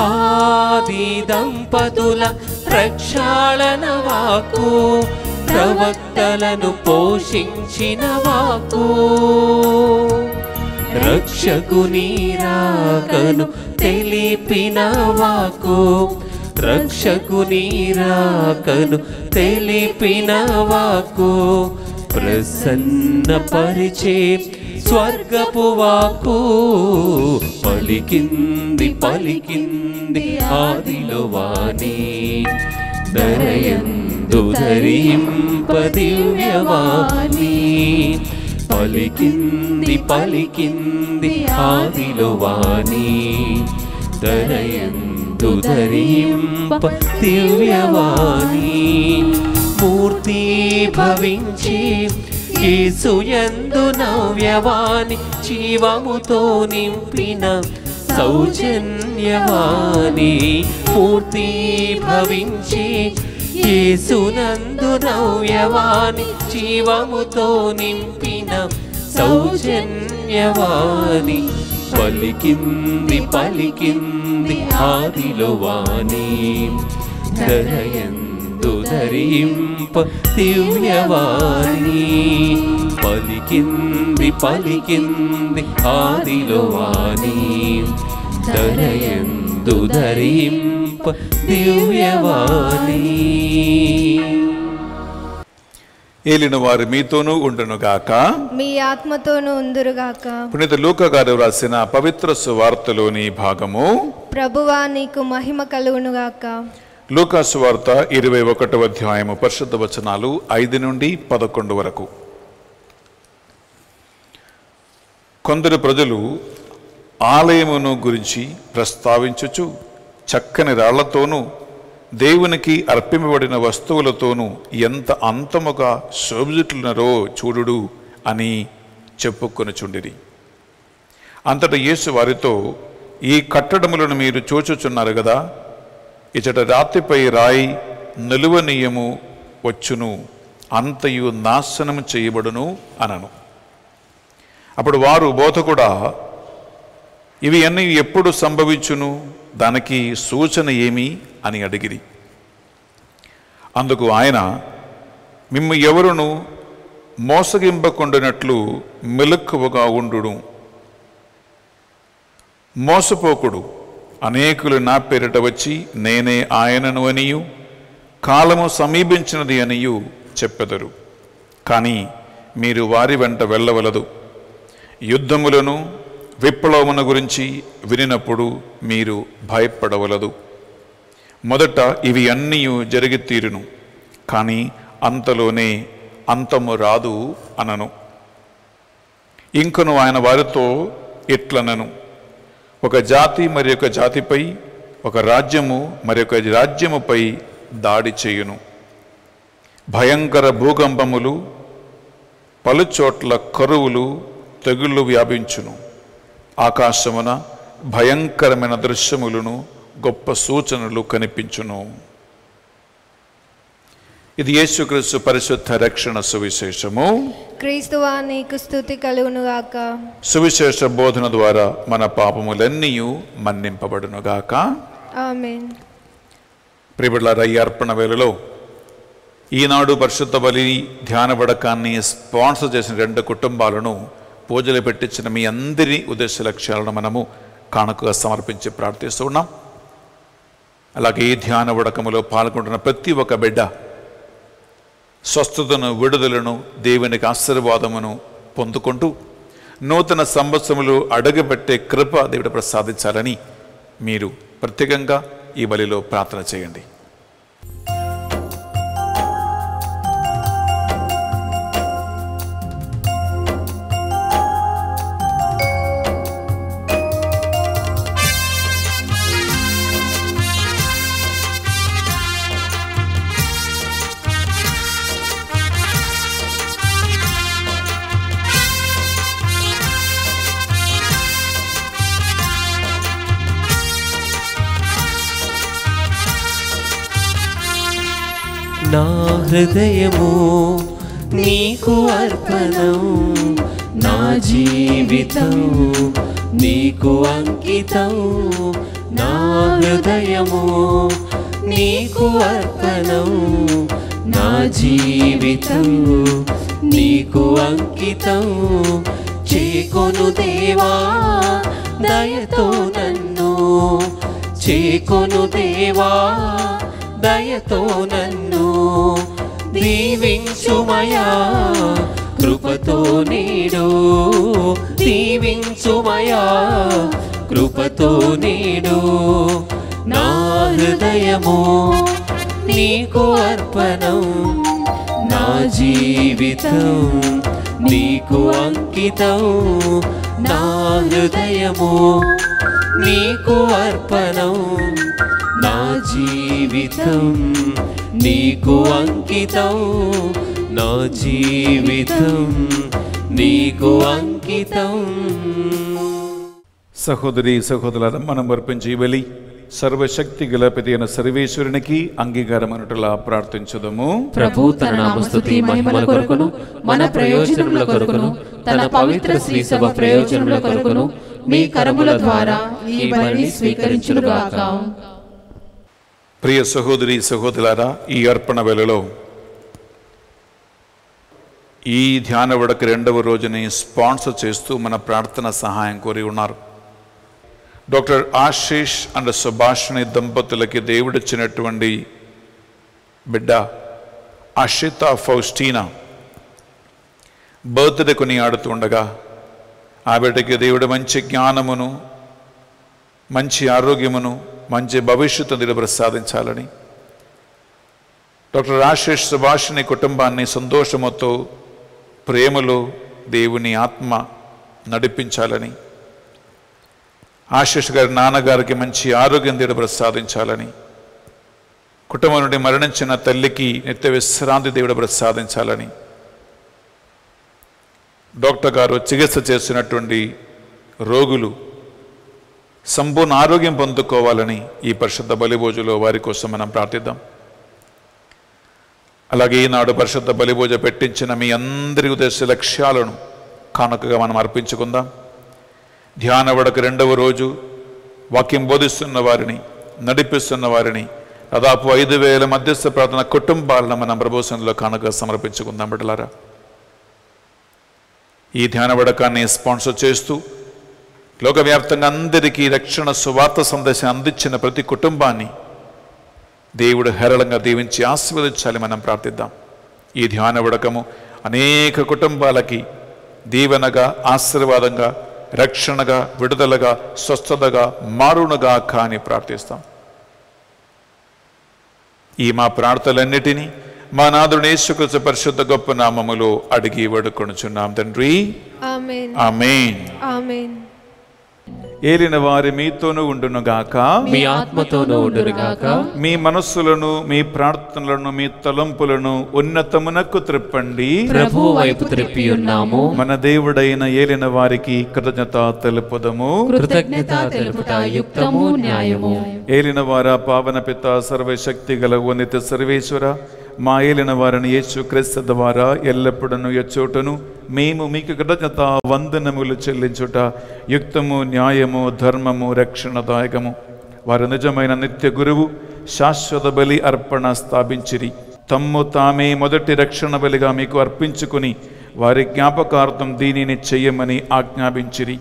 ఆది దంపతుల ప్రక్షాళన వాకు ప్రవక్తలను పోషించిన వాకు రక్షకుని రాకను తెలిపిన వాకు రక్షకుని రాకను తెలిపిన వాకు ప్రసన్నపరిచే స్వర్గపు వాకు పలికింది పలికింది ఆదిలో వాణి దరయందు ధరింప దివ్యవాణి పలికింది పలికింది ఆదిలో వాణి దరయందు ధరింప దివ్యవాణి మూర్తీభవించి యేసుయందు నవ్యవాణి జీవముతో నింపిన సౌజన్యవాణి మూర్తీభవించి యేసునందు నవ్యవాణి జీవముతో నింపిన సౌజన్యవాణి పలికింది పలికింది ఆదిలో వాణి దరయందు ధరింప దివ్యవాణి పలికింది పలికింది ఆదిలో వాణి దరయందు ధరింప దివ్యవాణి. ఏలిన వారు మీతోనూ ఉండునుగాక, మీ ఆత్మతోనూ ఉందురుగాక. పునీత లూకా గారు రాసిన పవిత్ర సువార్తలోని భాగము. ప్రభువా నీకు మహిమ కలుగునుగాక. లూకా సువార్త 21వ అధ్యాయము పరిశుద్ధ వచనాలు 5 నుండి 11 వరకు. కొందరు ప్రజలు ఆలయమును గురించి ప్రస్తావించుచు చక్కని రాళ్లతోనూ దేవునికి అర్పింపబడిన వస్తువులతోనూ ఎంత అంతముగా శోభితులున్నారో చూడుడు అని చెప్పుకొనుచుండిరి. అంతటా యేసు వారితో, ఈ కట్టడములను మీరు చూచుచున్నారు కదా, ఇచట రాతిపై రాయి నిలువనీయము వచ్చును, అంతయు నాశనము చేయబడును అనను. అప్పుడు వారు, బోధకుడా, ఇవి అన్నీ ఎప్పుడు సంభవించును, దానికి సూచన ఏమి అని అడిగిరి. అందుకు ఆయన, మిమ్ము ఎవరును మోసగింపకుండినట్లు మెలకువగా ఉండును, మోసపోకుడు. అనేకులు నా పేరిట వచ్చి నేనే ఆయనను అనియు కాలము సమీపించినది అనియు చెప్పెదరు. కానీ మీరు వారి వెంట వెళ్ళవలదు. యుద్ధములను విప్లవమును గురించి వినినప్పుడు మీరు భయపడవలదు. మొదట ఇవి అన్నీ జరిగి తీరును, కానీ అంతలోనే అంతము రాదు అనను. ఇంకను ఆయన వారితో ఇట్లనను, ఒక జాతి మరి ఒక జాతిపై, ఒక రాజ్యము మరి ఒక రాజ్యముపై దాడి చేయును. భయంకర భూకంపములు, పలుచోట్ల కరువులు, తెగుళ్ళు వ్యాపించును. ఆకాశమున భయంకరమైన దృశ్యములను, గొప్ప సూచనలు కనిపించును. ఇది యేసుక్రీస్తు పరిశుద్ధ రక్షణ సువిశేషము. క్రీస్తువా నీకు స్తుతి కలుగునుగాక. సువిశేష బోధన ద్వారా మన పాపములన్నీ మన్నింపబడునుగాక. ఆమేన్. ప్రియబిడ్డలారా, ఈ అర్పణ వేళలో ఈనాడు పరిశుద్ధ బలి ధ్యాన వడకాన్ని స్పాన్సర్ చేసిన 2 కుటుంబాలను పూజలు పెట్టించిన మీ అందరి ఉద్దేశ లక్ష్యాలను మనము కానుకగా సమర్పించి ప్రార్థిస్తూ ఉన్నాం. అలాగే ఈ ధ్యాన వడకములో పాల్గొంటున్న ప్రతి ఒక్క బిడ్డ స్వస్థతను, విడుదలను, దేవునికి ఆశీర్వాదమును పొందుకుంటూ నూతన సంవత్సరములు అడుగుపెట్టే కృప దేవుడు ప్రసాదించాలని మీరు ప్రత్యేకంగా ఈ బలిలో ప్రార్థన చేయండి. నా హృదయము నీకు అర్పణం, నా జీవితం నీకు అంకితం. నా హృదయము నీకు అర్పణం, నా జీవితం నీకు అంకితం. చేకొను దేవా దయతో నన్ను, చేకొను దేవా దయతో నన్ను దీవించుమయా కృపతో నేడు, దీవించుమయా కృపతో నేడు. నా హృదయము నీకు అర్పణం, నా జీవితం నీకు అంకితం. నా హృదయము నీకు అర్పణం, నా జీవితం నీకు అంకితం. నా జీవితం నీకు అంకితం. సహోదరి సహోదరులారా, మనం అర్పించే ఈ బలి సర్వశక్తి గల పితైన సర్వేశ్వరునికి అంగీకారమనుటలా ప్రార్థించుదము. ప్రభు తన నామస్తుతి మహిమల కొరకును, మన ప్రయోజనముల కొరకును, తన పవిత్ర శ్రీ సభ ప్రయోజనముల కొరకును మీ కరముల ద్వారా ఈ బలిని స్వీకరించుగాక. ప్రియ సహోదరి సహోదరులారా, ఈ అర్పణ వేళలో ఈ ధ్యాన వడక 2వ రోజుని స్పాన్సర్ చేస్తూ మన ప్రార్థన సహాయం కోరి ఉన్నారు. డాక్టర్ ఆశీష్ అండ్ సుభాషిణి దంపతులకి దేవుడిచ్చినటువంటి బిడ్డ అషిత ఫౌస్టీనా బర్త్డే కొని ఆడుతుండగా ఆ బిడ్డకి దేవుడు మంచి జ్ఞానమును, మంచి ఆరోగ్యమును, మంచి భవిష్యత్తు దేవుడు ప్రసాదించాలని, డాక్టర్ ఆశీష్ సుభాషిణి కుటుంబాన్ని సంతోషముతో ప్రేమలో దేవుని ఆత్మ నడిపించాలని, ఆశీష్ గారి నాన్నగారికి మంచి ఆరోగ్యం దేవుడు ప్రసాదించాలని, కుటుంబం నుండి మరణించిన తల్లికి నిత్య విశ్రాంతి దేవుడు ప్రసాదించాలని, డాక్టర్ గారు చికిత్స చేసినటువంటి రోగులు సంపూర్ణ ఆరోగ్యం పొందుకోవాలని ఈ పరిశుద్ధ బలిభోజులో వారి కోసం మనం ప్రార్థిద్దాం. అలాగే ఈనాడు పరిశుద్ధ బలిభోజ పెట్టించిన మీ అందరి ఉద్దేశ లక్ష్యాలను కానుకగా మనం అర్పించుకుందాం. ధ్యాన వడక 2వ రోజు వాక్యం బోధిస్తున్న వారిని, నడిపిస్తున్న వారిని, దాదాపు 5,000 మధ్యస్థ ప్రార్థన కుటుంబాలను మనం ప్రభుత్వంలో కానుకగా సమర్పించుకుందాం. బిడ్డలారా, ఈ ధ్యాన వడకాన్ని స్పాన్సర్ చేస్తూ లోకవ్యాప్తంగా అందరికీ రక్షణ సువార్త సందేశం అందించిన ప్రతి కుటుంబాన్ని దేవుడు హేరళంగా దీవించి ఆశీర్వదించాలి మనం ప్రార్థిద్దాం. ఈ ధ్యాన వడకము అనేక కుటుంబాలకి దీవెనగా, ఆశీర్వాదంగా, రక్షణగా, విడుదలగా, స్వస్థతగా మారునుగా కానీ ప్రార్థిస్తాం. ఈ మా ప్రార్థనలన్నిటినీ మా నాథుడు యేసుక్రీస్తు పరిశుద్ధ గొప్ప నామములో అడిగి వేడుకొనుచున్నాం తండ్రి. ఆమేన్. ఆమేన్. ఆమేన్. ఏలిన వారి మీతోనూ ఉండునుగాక, మీ ఆత్మతోనూ ఉండునుగాక. మీ మనస్సులను, మీ ప్రార్థనలను, మీ తలంపులను ఉన్నతమునకు త్రిప్పండి. ప్రభు వైపు త్రిప్పి ఉన్నాము. మన దేవుడైన ఏలిన వారికి కృతజ్ఞత తెలుపుదము. కృతజ్ఞత తెలుపుట యుక్తము, న్యాయము. ఏలిన వార పావన పిత సర్వశక్తి గల ఉన్నత సర్వేశ్వర, మా ఏలిన వారిని యేసుక్రీస్తు ద్వారా ఎల్లప్పుడూ ఎచ్చోటను మేము మీకు కృతజ్ఞత వందనములు చెల్లించుట యుక్తము, న్యాయము, ధర్మము, రక్షణదాయకము. వారు నిజమైన నిత్య గురువు శాశ్వత బలి అర్పణ స్థాపించిరి. తమ్ము తామే మొదటి రక్షణ బలిగా మీకు అర్పించుకుని వారి జ్ఞాపకార్థం దీనిని చెయ్యమని ఆజ్ఞాపించిరి.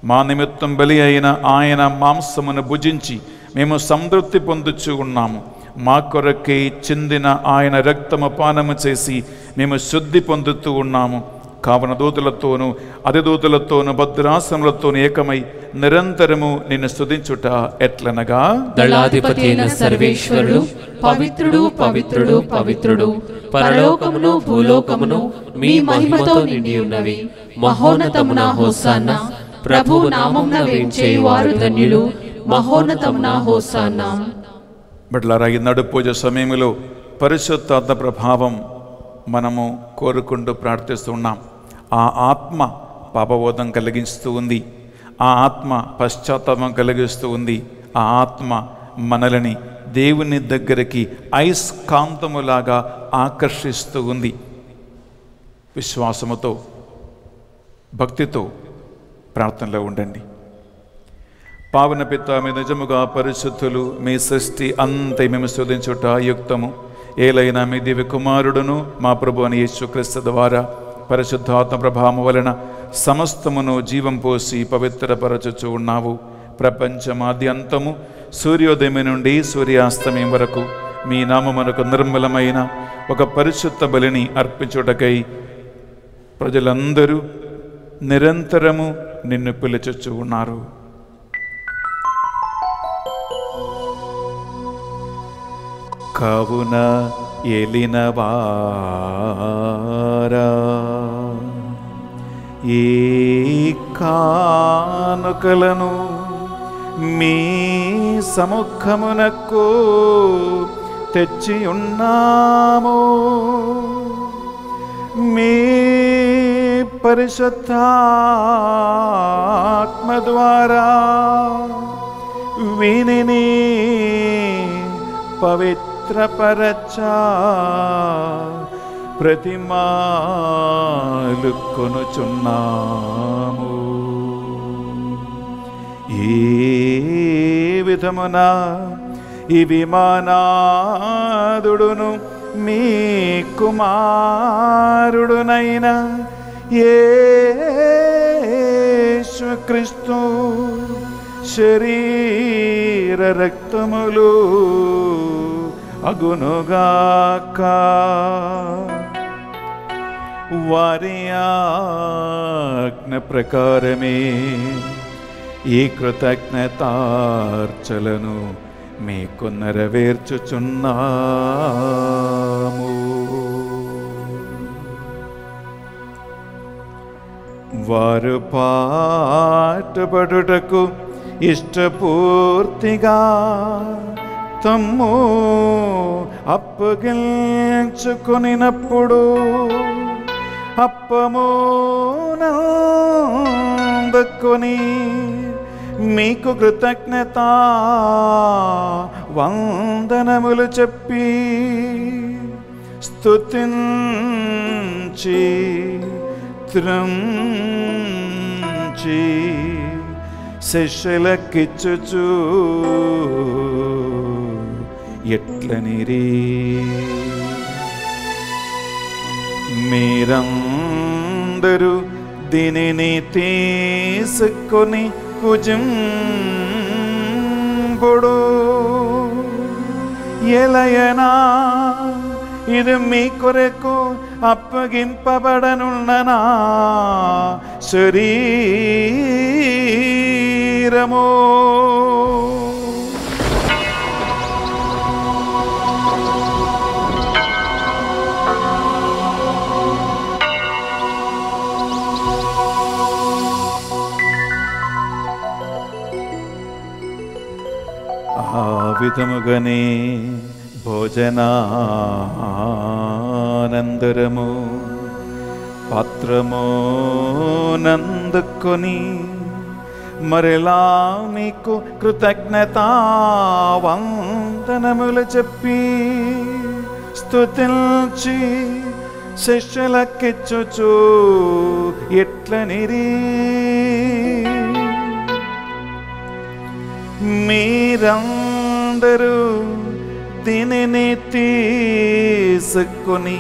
మా నిమిత్తం బలి అయిన ఆయన మాంసమును భుజించి మేము సంతృప్తి పొందుచు ఉన్నాము. మా కొరకై చెందిన ఆయన రక్తము పానము చేసి మేము శుద్ధి పొందుతూ ఉన్నాము. కావున దూతలతోనూ అధిదూతలతోనూ భద్రాసనములతోనూ ఏకమై నిరంతరము నిన్ను స్తుతించుట ఎట్లనగా, దళాధిపతి అయిన సర్వేశ్వరుడు పవిత్రుడు పవిత్రుడు పవిత్రుడు, పరలోకమును భూలోకమును మీ మహిమతో నిండి ఉన్నవి. మహోన్నతమున హోసాన్నా, ప్రభు నామమున వేంచేయు వారు ధన్యులు. మహోన్నతమున హోసాన్నా. బిడ్డలారా, ఈ నడు పూజ సమయంలో పరిశుద్ధాత్మ ప్రభావం మనము కోరుకుంటూ ప్రార్థిస్తున్నాం. ఆ ఆత్మ పాపబోధం కలిగిస్తూ ఉంది. ఆ ఆత్మ పశ్చాత్తాపం కలిగిస్తూ ఉంది. ఆ ఆత్మ మనలని దేవుని దగ్గరికి అయస్కాంతములాగా ఆకర్షిస్తూ ఉంది. విశ్వాసముతో భక్తితో ప్రార్థనలో ఉండండి. పావన పిత, మీ నిజముగా పరిశుద్ధులు, మీ సృష్టి అంతే మేము స్తుతించుట యుక్తము. ఏలైనా మీ దివ్య కుమారుడును మా ప్రభు అని యేసుక్రీస్తు ద్వారా పరిశుద్ధాత్మ ప్రభావము వలన సమస్తమును జీవం పోసి పవిత్రపరచుచు ఉన్నావు. ప్రపంచమాద్యంతము సూర్యోదయం నుండి సూర్యాస్తమయం వరకు మీ నామమునకు నిర్మలమైన ఒక పరిశుద్ధ బలిని అర్పించుటకై ప్రజలందరూ నిరంతరము నిన్ను పిలుచుచు ఉన్నారు. కావున ఏలినవారా, ఈ కానుకలను మీ సముఖమునకు తెచ్చి ఉన్నాము. మీ పరిశుద్ధాత్మ ద్వారా వీనిని పవిత్రపరచా ప్రతిమాలు కొనుచున్నాము. ఈ విధమున ఈ విమానాదుడును మీ కుమారుడునైన యేసుక్రీస్తు శరీర రక్తములు అగునుగాక. వారి ఆజ్ఞ ప్రకారమే ఈ కృతజ్ఞతార్చలను మీకు నెరవేర్చుచున్నాము. వారు పాటుపడుటకు ఇష్టపూర్తిగా తమ్ము అప్పగించుకొనినప్పుడు అప్పమునందుకొని మీకు కృతజ్ఞత వందనములు చెప్పి స్తుతించి త్రంచి శిష్యులకిచ్చుచు ఎట్లనిరి, మీరందరూ దీనిని తీసుకొని భుజింపుడు. ఎలయనా ఇది మీ కొరకు అప్పగింపబడనున్న నా శరీరము. ఆ విధముగానే భోజనానందరము పాత్రము నందుకొని మరలా మీకు కృతజ్ఞతా వందనములు చెప్పి స్తుతించి శిష్యులకిచ్చుచు ఎట్లనిరి, మీరందరూ దీనిని తీసుకొని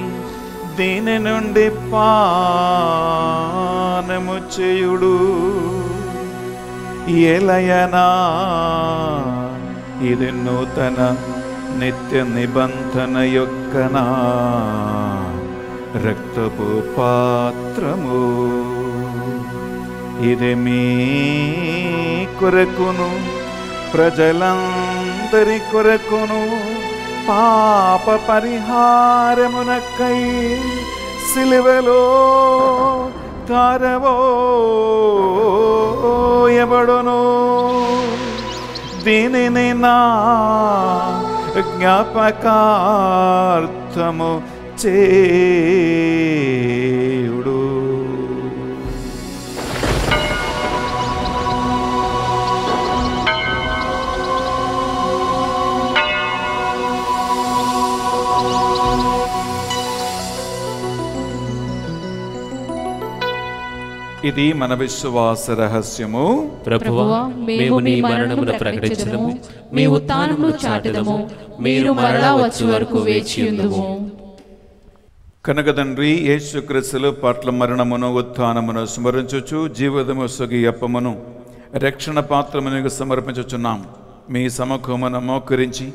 దీని నుండి పానము చేయుడు. ఎలయనా ఇది నూతన నిత్య నిబంధన యొక్కనా రక్తపు పాత్రము. ఇది మీ కొరకును ప్రజలందరి కొరకును పాప పరిహారమునకై సిలువలో తారవోయబడును. దీనిని నా జ్ఞాపకార్థము చేయుడు. ఇది మన విశ్వాస రహస్యము. ప్రభువా, మేము నీ మరణమును ప్రకటించుదము, మీ ఉత్థానమును చాటుదము, మీరు మరలా వచ్చే వరకు వేచియుందుము. కనుక తండ్రి, యేసుక్రీస్తుల పట్ల మరణమును ఉత్థానమును స్మరించుచు జీవితము సొగి అప్పమును రక్షణ పాత్రమును సమర్పించుచున్నాం. మీ సముఖమును మోకరించి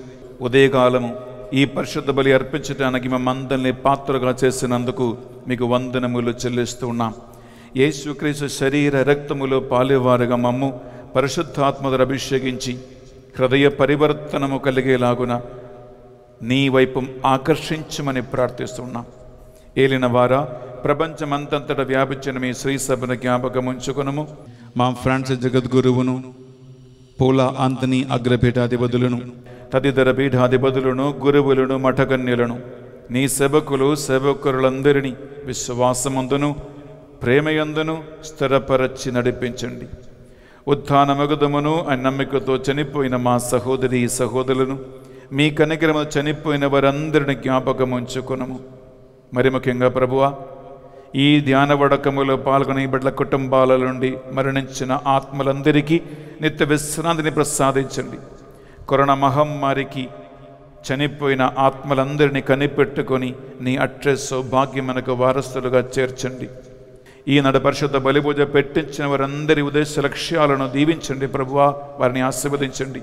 ఉదయకాలము ఈ పరిశుద్ధ బలి అర్పించడానికి మమ్మందరినీ పాత్రగా చేసినందుకు మీకు వందనములు చెల్లిస్తూ ఉన్నాం. యేసుక్రీస్తు శరీర రక్తములో పాలువారుగా మమ్ము పరిశుద్ధాత్మతో అభిషేకించి హృదయ పరివర్తనము కలిగేలాగున నీ వైపు ఆకర్షించమని ప్రార్థిస్తున్నాం. ఏలిన వారా, ప్రపంచమంతంతటా వ్యాపించిన మీ శ్రీ సభను జ్ఞాపకముంచుకునము. మా ఫ్రాన్సిస్ జగద్గురువును, పోలా ఆంతనీ అగ్రపీఠాధిపతులను, తదితర పీఠాధిపతులను, గురువులను, మఠకన్యులను, నీ సేవకులు సేవకులందరినీ విశ్వాసమందును ప్రేమయందును స్థిరపరచి నడిపించండి. ఉత్థానమగుదమును అని నమ్మికతో చనిపోయిన మా సహోదరి సహోదరులను, మీ కనికరము చనిపోయిన వారందరిని జ్ఞాపకం ఉంచుకునము. మరి ముఖ్యంగా ప్రభువా, ఈ ధ్యాన వడకములో పాల్గొని బిడ్డల కుటుంబాల నుండి మరణించిన ఆత్మలందరికీ నిత్య విశ్రాంతిని ప్రసాదించండి. కరోనా మహమ్మారికి చనిపోయిన ఆత్మలందరినీ కనిపెట్టుకొని నీ అట్రే సౌభాగ్యమునకు వారసులుగా చేర్చండి. ఈనాడు పరిశుద్ధ బలిపూజ పెట్టించిన వారందరి ఉద్దేశ లక్ష్యాలను దీవించండి ప్రభువా, వారిని ఆశీర్వదించండి.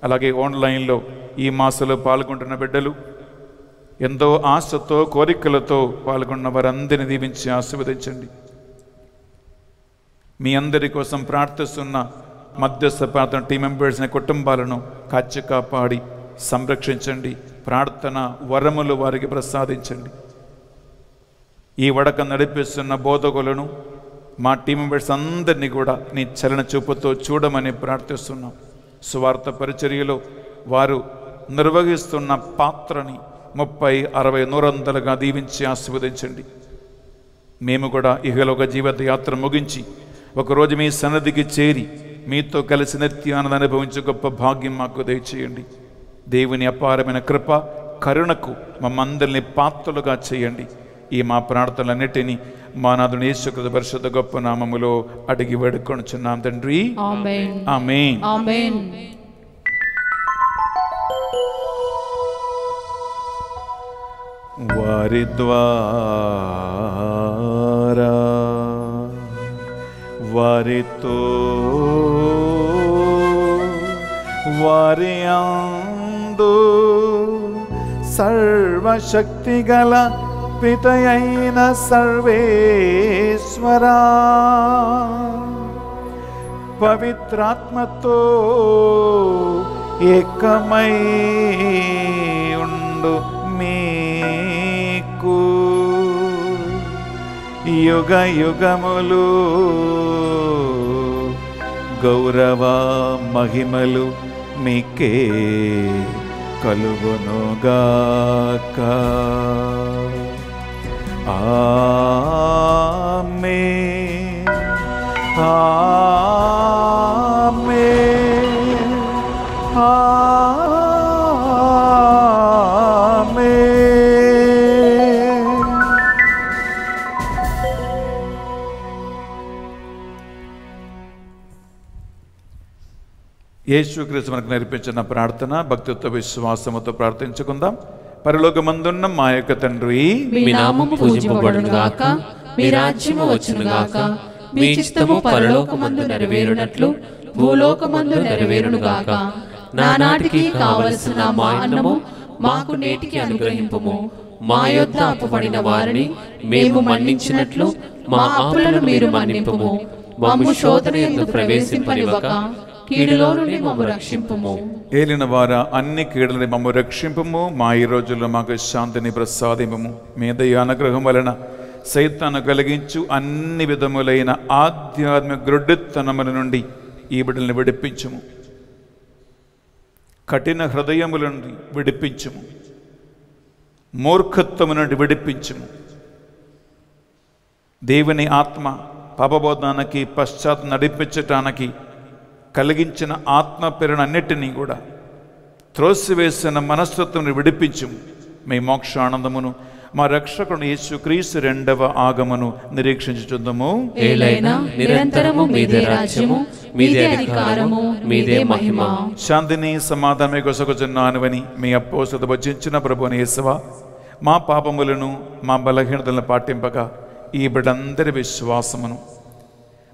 అలాగే ఆన్లైన్లో ఈ మాసంలో పాల్గొంటున్న బిడ్డలు ఎంతో ఆశతో కోరికలతో పాల్గొన్న వారందరిని దీవించి ఆశీర్వదించండి. మీ అందరి కోసం ప్రార్థిస్తున్న మధ్యస్థ ప్రార్థన టీం మెంబర్స్ కుటుంబాలను కాచి కాపాడి సంరక్షించండి. ప్రార్థన వరములు వారికి ప్రసాదించండి. ఈ వడక నడిపిస్తున్న బోధకులను మా టీం మెంబర్స్ అందరినీ కూడా నీ చలన చూపుతో చూడమని ప్రార్థిస్తున్నాం. సువార్త పరిచర్యలో వారు నిర్వహిస్తున్న పాత్రని 30, 60, 100 దీవించి ఆశీర్వదించండి. మేము కూడా ఇహలోక జీవిత యాత్ర ముగించి ఒకరోజు మీ సన్నిధికి చేరి మీతో కలిసి నిత్యానంద అనుభవించే గొప్ప భాగ్యం మాకు దయచేయండి. దేవుని అపారమైన కృప కరుణకు మమ్మందరినీ పాత్రలుగా చేయండి. ఈ మా ప్రార్థనలన్నిటినీ మా నాథుని యేసుక్రీస్తు పరిశుద్ధ గొప్ప నామములో అడిగి వేడుకొనుచున్నాం తండ్రి. ఆమేన్. ఆమేన్. ఆమేన్. వారి ద్వారా వారితో వారి అందు సర్వశక్తిగల పితయైన సర్వేశ్వరా, పవిత్రాత్మతో ఏకమై ఉండు మీకు యుగ యుగములు గౌరవ మహిమలు మీకే కలుగునుగాక. ఆమేన్. ఆమేన్. ఆమేన్. యేసుక్రీస్తు మనకు నేర్పించిన ప్రార్థన భక్తితో విశ్వాసముతో ప్రార్థించుకుందాం. పరలోకమందున్న మా యొక్క తండ్రి, మీ నామము పూజింపబడును గాక, మీ రాజ్యము వచ్చును గాక, మీ చిత్తము పరలోకమందు నెరవేరునట్లు భూలోకమందు నెరవేరును గాక. నానాటికి కావలసిన మా అన్నము మాకు నేటికి అనుగ్రహింపుము. మా యొద్ద అప్పుపడిన వారిని మేము మన్నించినట్లు మా అప్పులను మీరు మన్నింపుము. మమ్ము శోధన యందు ప్రవేశింపనివ్వక కీడులో నుండి మమ్ము రక్షింపుము. ఏలిన వారా అన్ని కీడులని మమ్ము రక్షింపము. మా ఈ రోజుల్లో మాకు శాంతిని ప్రసాదింపము. మీ దయ అనుగ్రహం వలన సైతాను కలిగించు అన్ని విధములైన ఆధ్యాత్మిక గ్రుడ్డితనముల నుండి ఈ బిడ్డల్ని విడిపించుము. కఠిన హృదయముల నుండి విడిపించుము. మూర్ఖత్వము నుండి విడిపించుము. దేవుని ఆత్మ పాపబోధానికి పశ్చాత్ నడిపించటానికి కలిగించిన ఆత్మ ప్రేరణన్నిటినీ కూడా త్రోసివేసిన మనస్తత్వం విడిపించుము. మీ మోక్షానందమును మా రక్షకుడు యేసుక్రీస్తు రెండవ ఆగమను నిరీక్షించుచుందము. ఏలైనా నిరంతరము మీదే రాజ్యము, మీదే అధికారము, మీదే మహిమ. శాంతిని సమాధానమే కొసగుచున్నానువని మీ అపోస్తలులు వచించిన ప్రభువుని యేసువా, మా పాపములను మా బలహీనతలను పాటింపగా ఈ బిడ్డందరి విశ్వాసమును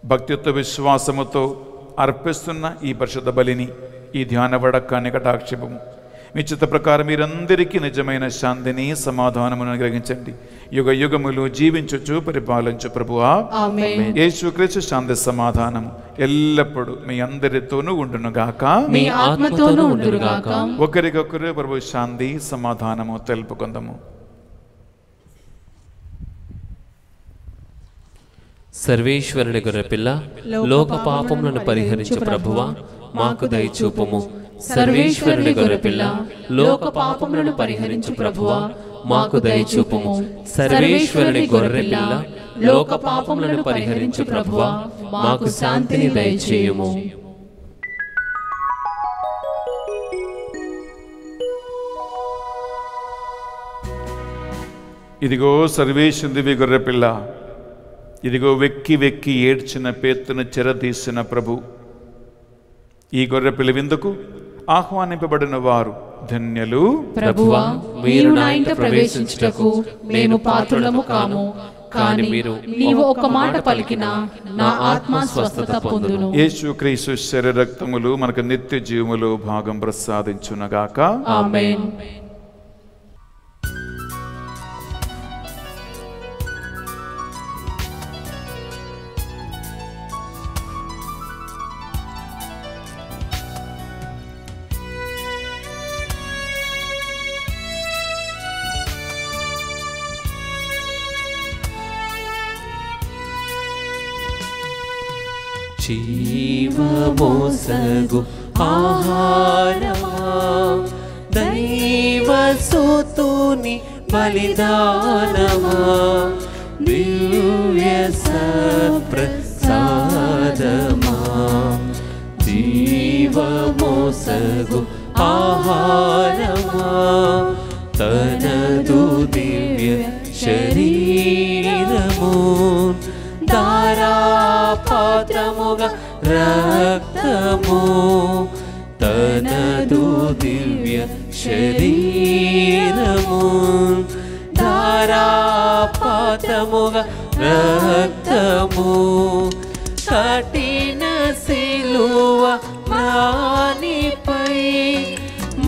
భక్తితో విశ్వాసముతో అర్పిస్తున్న ఈ పరిశుద్ధ బలిని ఈ ధ్యాన వడకాన్ని కటాక్షిపము. మీ చిత్త ప్రకారం మీరందరికీ నిజమైన శాంతిని సమాధానమును అనుగ్రహించండి. యుగ యుగములు జీవించుచు పరిపాలించు ప్రభువా. ఆమేన్. యేసుక్రీస్తు శాంతి సమాధానం ఎల్లప్పుడూ మీ అందరితోనూ ఉండునుగాక, మీ ఆత్మతోనూ ఉండునుగాక. ఒకరికొకరు ప్రభు శాంతి సమాధానము తెలుపుకుందాము. సర్వేశ్వరుని గొర్రెపిల్ల, లోక పాపములను పరిహరించు ప్రభువా, మాకు దయచూపుము. సర్వేశ్వరుని గొర్రెపిల్ల, లోక పాపములను పరిహరించు ప్రభువా, మాకు దయచూపుము. సర్వేశ్వరుని గొర్రెపిల్ల, లోక పాపములను పరిహరించు ప్రభువా, మాకు శాంతిని దయచేయుము. ఇదిగో సర్వేశ్వరుని గొర్రెపిల్ల, ఇదిగో వెక్కి వెక్కి ఏడ్చిన పేతును చెరదీసిన ప్రభు. ఈ గొర్రెపిల్ల విందుకు ఆహ్వానింపబడిన వారు ధన్యులు. ప్రభువా, మీరు నా ఇంట ప్రవేశించుటకు మేము పాత్రులము కాము, కానీ నీవు ఒక మాట పలికినా నా ఆత్మ స్వస్థత పొందును. యేసుక్రీస్తు శరీర రక్తములు మనకు నిత్య జీవములు భాగం ప్రసాదించునగాక. ఆమేన్. జీవమోసగు ఆహారమా, దైవ సూతుని బలిదానమా, దివ్య సత్ప్రసాదమా. జీవమోసగు ఆహారమా, తనదు దివ్య శరీరము, ధారాపాత్రముగా రక్తము, తనదు దివ్య శరీరము, ధారాపాత్రముగా రక్తము. కఠిన సిలువ మ్రానిపై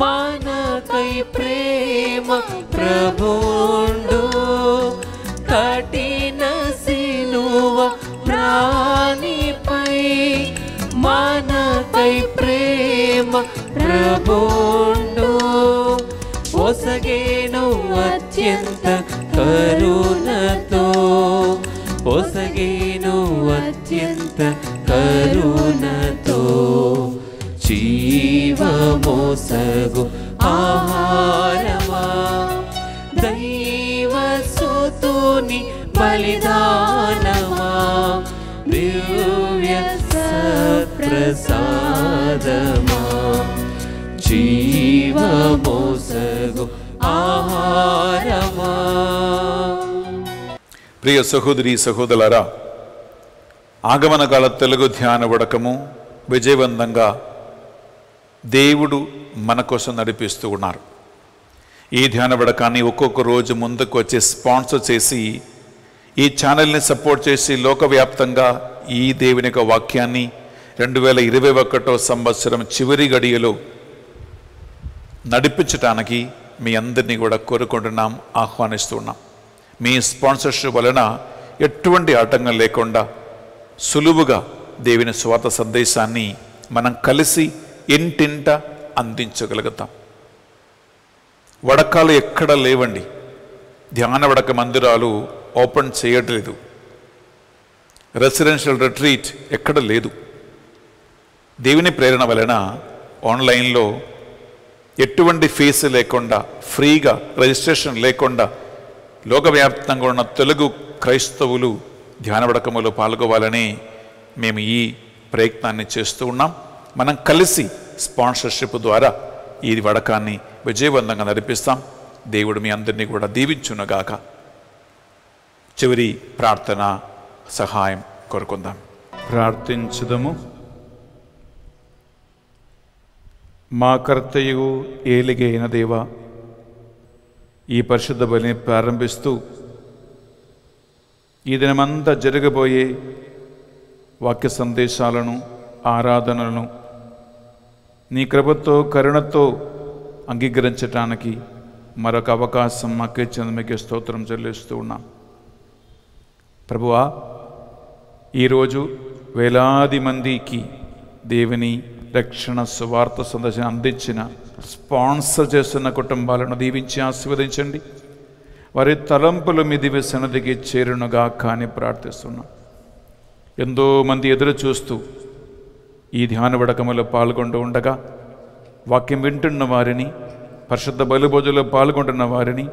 మనకై ప్రేమ ప్రభుండు. కఠిన సిలువ మ్రానిపై మనకై ప్రేమ ప్రభుండు. ఒసగేను అత్యంత కరుణతో, ఒసగేను అత్యంత కరుణతో. జీవమోసగు ఆహారమా, దైవ సూతుని బలిదానమా, దివ్య సత్ప్రసాదమా. జీవమోసగు ఆహారమా. ప్రియ సహోదరి సహోదరులారా, ఆగమన కాల తెలుగు ధ్యాన వడకము విజయవంతంగా దేవుడు మన కోసం నడిపిస్తూ ఉన్నారు. ఈ ధ్యాన వడకాన్ని ఒక్కొక్క రోజు ముందుకు వచ్చి స్పాన్సర్ చేసి ఈ ఛానల్ని సపోర్ట్ చేసి లోకవ్యాప్తంగా ఈ దేవుని యొక్క వాక్యాన్ని 2021 సంవత్సరం చివరి గడియలో నడిపించటానికి మీ అందరినీ కూడా కోరుకుంటున్నాం, ఆహ్వానిస్తున్నాం. మీ స్పాన్సర్షిప్ వలన ఎటువంటి ఆటంకం లేకుండా సులువుగా దేవుని స్వార్థ సందేశాన్ని మనం కలిసి ఇంటింట అందించగలుగుతాం. వడకాలు ఎక్కడ లేవండి. ధ్యాన వడక మందిరాలు ఓపెన్ చేయట్లేదు. రెసిడెన్షియల్ రిట్రీట్ ఎక్కడ లేదు. దేవుని ప్రేరణ వలన ఆన్లైన్లో ఎటువంటి ఫీజు లేకుండా ఫ్రీగా రిజిస్ట్రేషన్ లేకుండా లోకవ్యాప్తంగా ఉన్న తెలుగు క్రైస్తవులు ధ్యాన వడకములో పాల్గొవాలని మేము ఈ ప్రయత్నాన్ని చేస్తూ ఉన్నాం. మనం కలిసి స్పాన్సర్షిప్ ద్వారా ఈ వడకాన్ని విజయవంతంగా నడిపిస్తాం. దేవుడు మీ అందరినీ కూడా దీవించునుగాక. చివరి ప్రార్థన సహాయం కోరుకుందాం. ప్రార్థించుదము. మా కర్తయు ఏలిగైన దేవా, ఈ పరిశుద్ధ బలిని ప్రారంభిస్తూ ఈ దినమంతా జరగబోయే వాక్య సందేశాలను, ఆరాధనలను నీ కృపతో కరుణతో అంగీకరించటానికి మరొక అవకాశం మాకు ఇచ్చిన మీకు స్తోత్రం చెల్లిస్తూ ఉన్నాం. ప్రభువా, ఈరోజు వేలాది మందికి దేవుని రక్షణ సువార్త సందేశం అందించిన స్పాన్సర్ చేస్తున్న కుటుంబాలను దీవించి ఆశీర్వదించండి. వారి తలంపులు మీ దివ్య సన్నిధికి చేరునుగా కానీ ప్రార్థిస్తున్నాం. ఎంతోమంది ఎదురు చూస్తూ ఈ ధ్యాన వడకములో పాల్గొంటూ ఉండగా వాక్యం వింటున్న వారిని, పరిశుద్ధ బలిభోజులో పాల్గొంటున్న వారిని,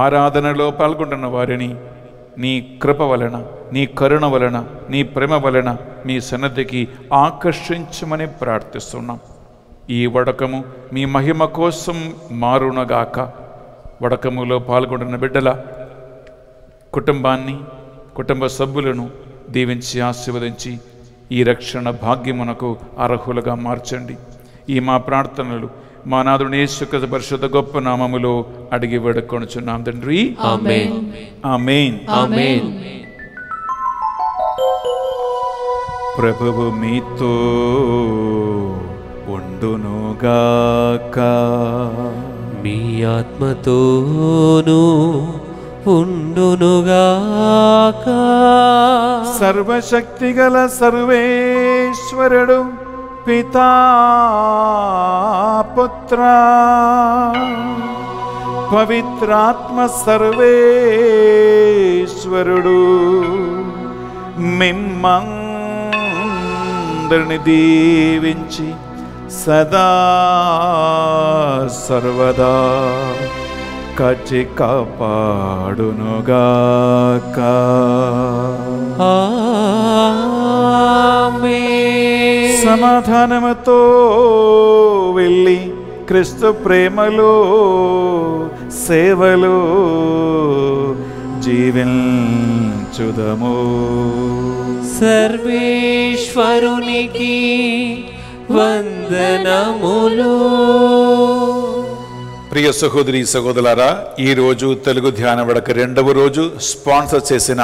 ఆరాధనలో పాల్గొంటున్న వారిని నీ కృప వలన, నీ కరుణ వలన, నీ ప్రేమ వలన మీ సన్నిధికి ఆకర్షించమని ప్రార్థిస్తున్నాం. ఈ వడకము మీ మహిమ కోసం మారునగాక. వడకములో పాల్గొంటున్న బిడ్డల కుటుంబాన్ని, కుటుంబ సభ్యులను దీవించి ఆశీర్వదించి ఈ రక్షణ భాగ్యమునకు అర్హులుగా మార్చండి. ఈ మా ప్రార్థనలు మా నాథుని యేసుక్రీస్తు పరిశుద్ధ గొప్ప నామములో అడిగి వేడుకొనుచున్నాం తండ్రి. ఆమేన్. ఆమేన్. ఆమేన్. ప్రభువు మీతో ఉండునుగాక. మీ ఆత్మతోనూ ఉండునుగాక. సర్వశక్తిగల సర్వేశ్వరుడు పితా పుత్ర పవిత్రాత్మ సర్వేశ్వరుడు మిమ్మందరిని దీవించి సదా సర్వదా కాచి కాపాడునుగాక. ఆమేన్. సమాధానముతో వెళ్ళి క్రీస్తు ప్రేమలో సేవలో జీవించుదము. సర్వేశ్వరునికి వందనములు. ప్రియ సహోదరి సహోదరులారా, ఈరోజు తెలుగు ధ్యాన వడక 2వ రోజు స్పాన్సర్ చేసిన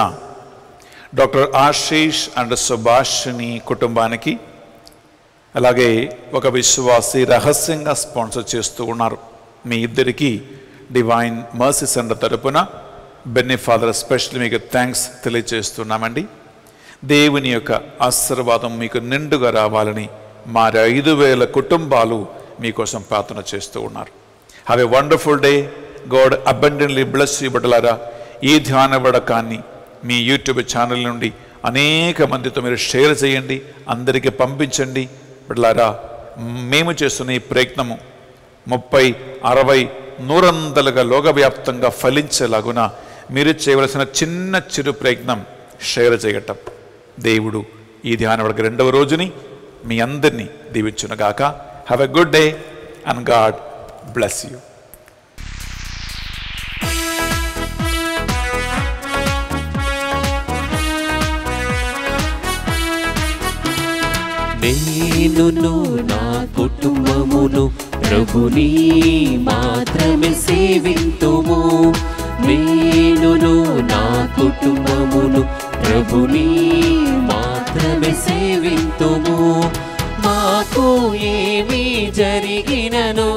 డాక్టర్ ఆశీష్ అండ్ సుభాషిణి కుటుంబానికి, అలాగే ఒక విశ్వాసి రహస్యంగా స్పాన్సర్ చేస్తూ ఉన్నారు. మీ ఇద్దరికి డివైన్ మర్సీ సెంటర్ తరపున బెన్నీ ఫాదర్ స్పెషల్ మీకు థ్యాంక్స్ తెలియజేస్తున్నామండి. దేవుని యొక్క ఆశీర్వాదం మీకు నిండుగా రావాలని మా 5,000 కుటుంబాలు మీకోసం ప్రార్థన చేస్తూ ఉన్నారు. Have a wonderful day. God abundantly bless you. బిడ్డలారా, ఈ ధ్యాన వడకాన్ని మీ యూట్యూబ్ ఛానల్ నుండి అనేక మందితో మీరు షేర్ చేయండి, అందరికీ పంపించండి. బిడ్డలారా, మేము చేస్తున్న ఈ ప్రయత్నము 30, 60, 100 లోకవ్యాప్తంగా ఫలించేలాగున మీరు చేయవలసిన చిన్న చిరు ప్రయత్నం షేర్ చేయటం. దేవుడు ఈ ధ్యాన వడక 2వ రోజుని మీ అందరినీ దీవించునుగాక. Have a good day and God bless you. నేనును నా కుటుంబమును ప్రభుని మాత్రమే సేవింతుము. నేనును నా కుటుంబమును ప్రభుని మాత్రమే సేవింతుము. మాకు ఏమి జరిగినను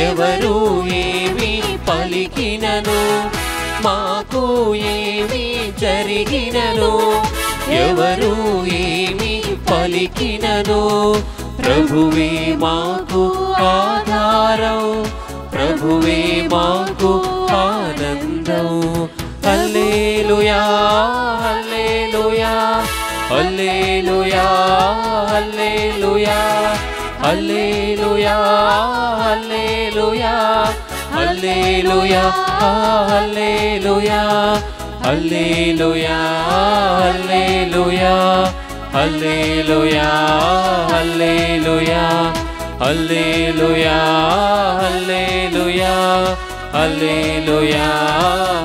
ఎవరు ఏమి పలికినను, మాకు ఏమి జరిగినను ఎవరు ఏమి పలికినను, ప్రభువే మాకు ఆధారం, ప్రభువే మాకు ఆనందం. హల్లెలూయా హల్లెలూయా హల్లెలూయా హల్లెలూయా హల్లెలూయా హల్లెలూయా హల్లెలూయా హల్లెలూయా హల్లెలూయా హల్లెలూయా హల్లెలూయా హల్లెలూయా హల్లెలూయా హల్లెలూయా హల్లెలూయా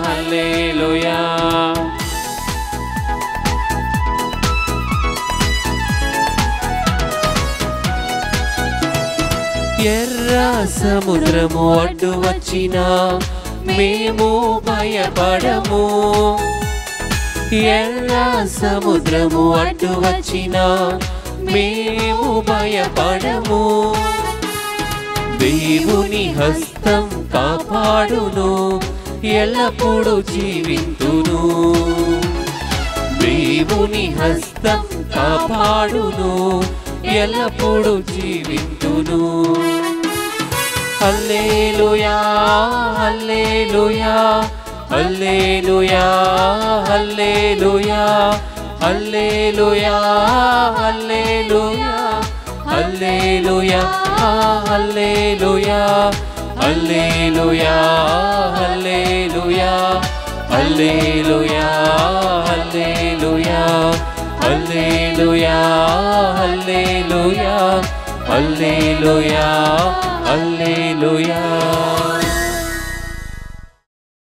హల్లెలూయా. ఎర్ర సముద్రము అడ్డు వచ్చినా మేము భయపడము, ఎర్ర సముద్రము అడ్డు వచ్చినా మేము భయపడము. దేవుని హస్తం కాపాడును, ఎల్లప్పుడూ జీవింతును. దేవుని హస్తం కాపాడును, ఎల్లప్పుడూ జీవింతును. హల్లెలూయా హల్లెలూయా హల్లెలూయా హల్లెలూయా హల్లెలూయా హల్లెలూయా హల్లెలూయా హల్లెలూయా హల్లెలూయా హల్లెలూయా హల్లెలూయా హల్లెలూయా హల్లెలూయా హల్లెలూయా హల్లెలూయా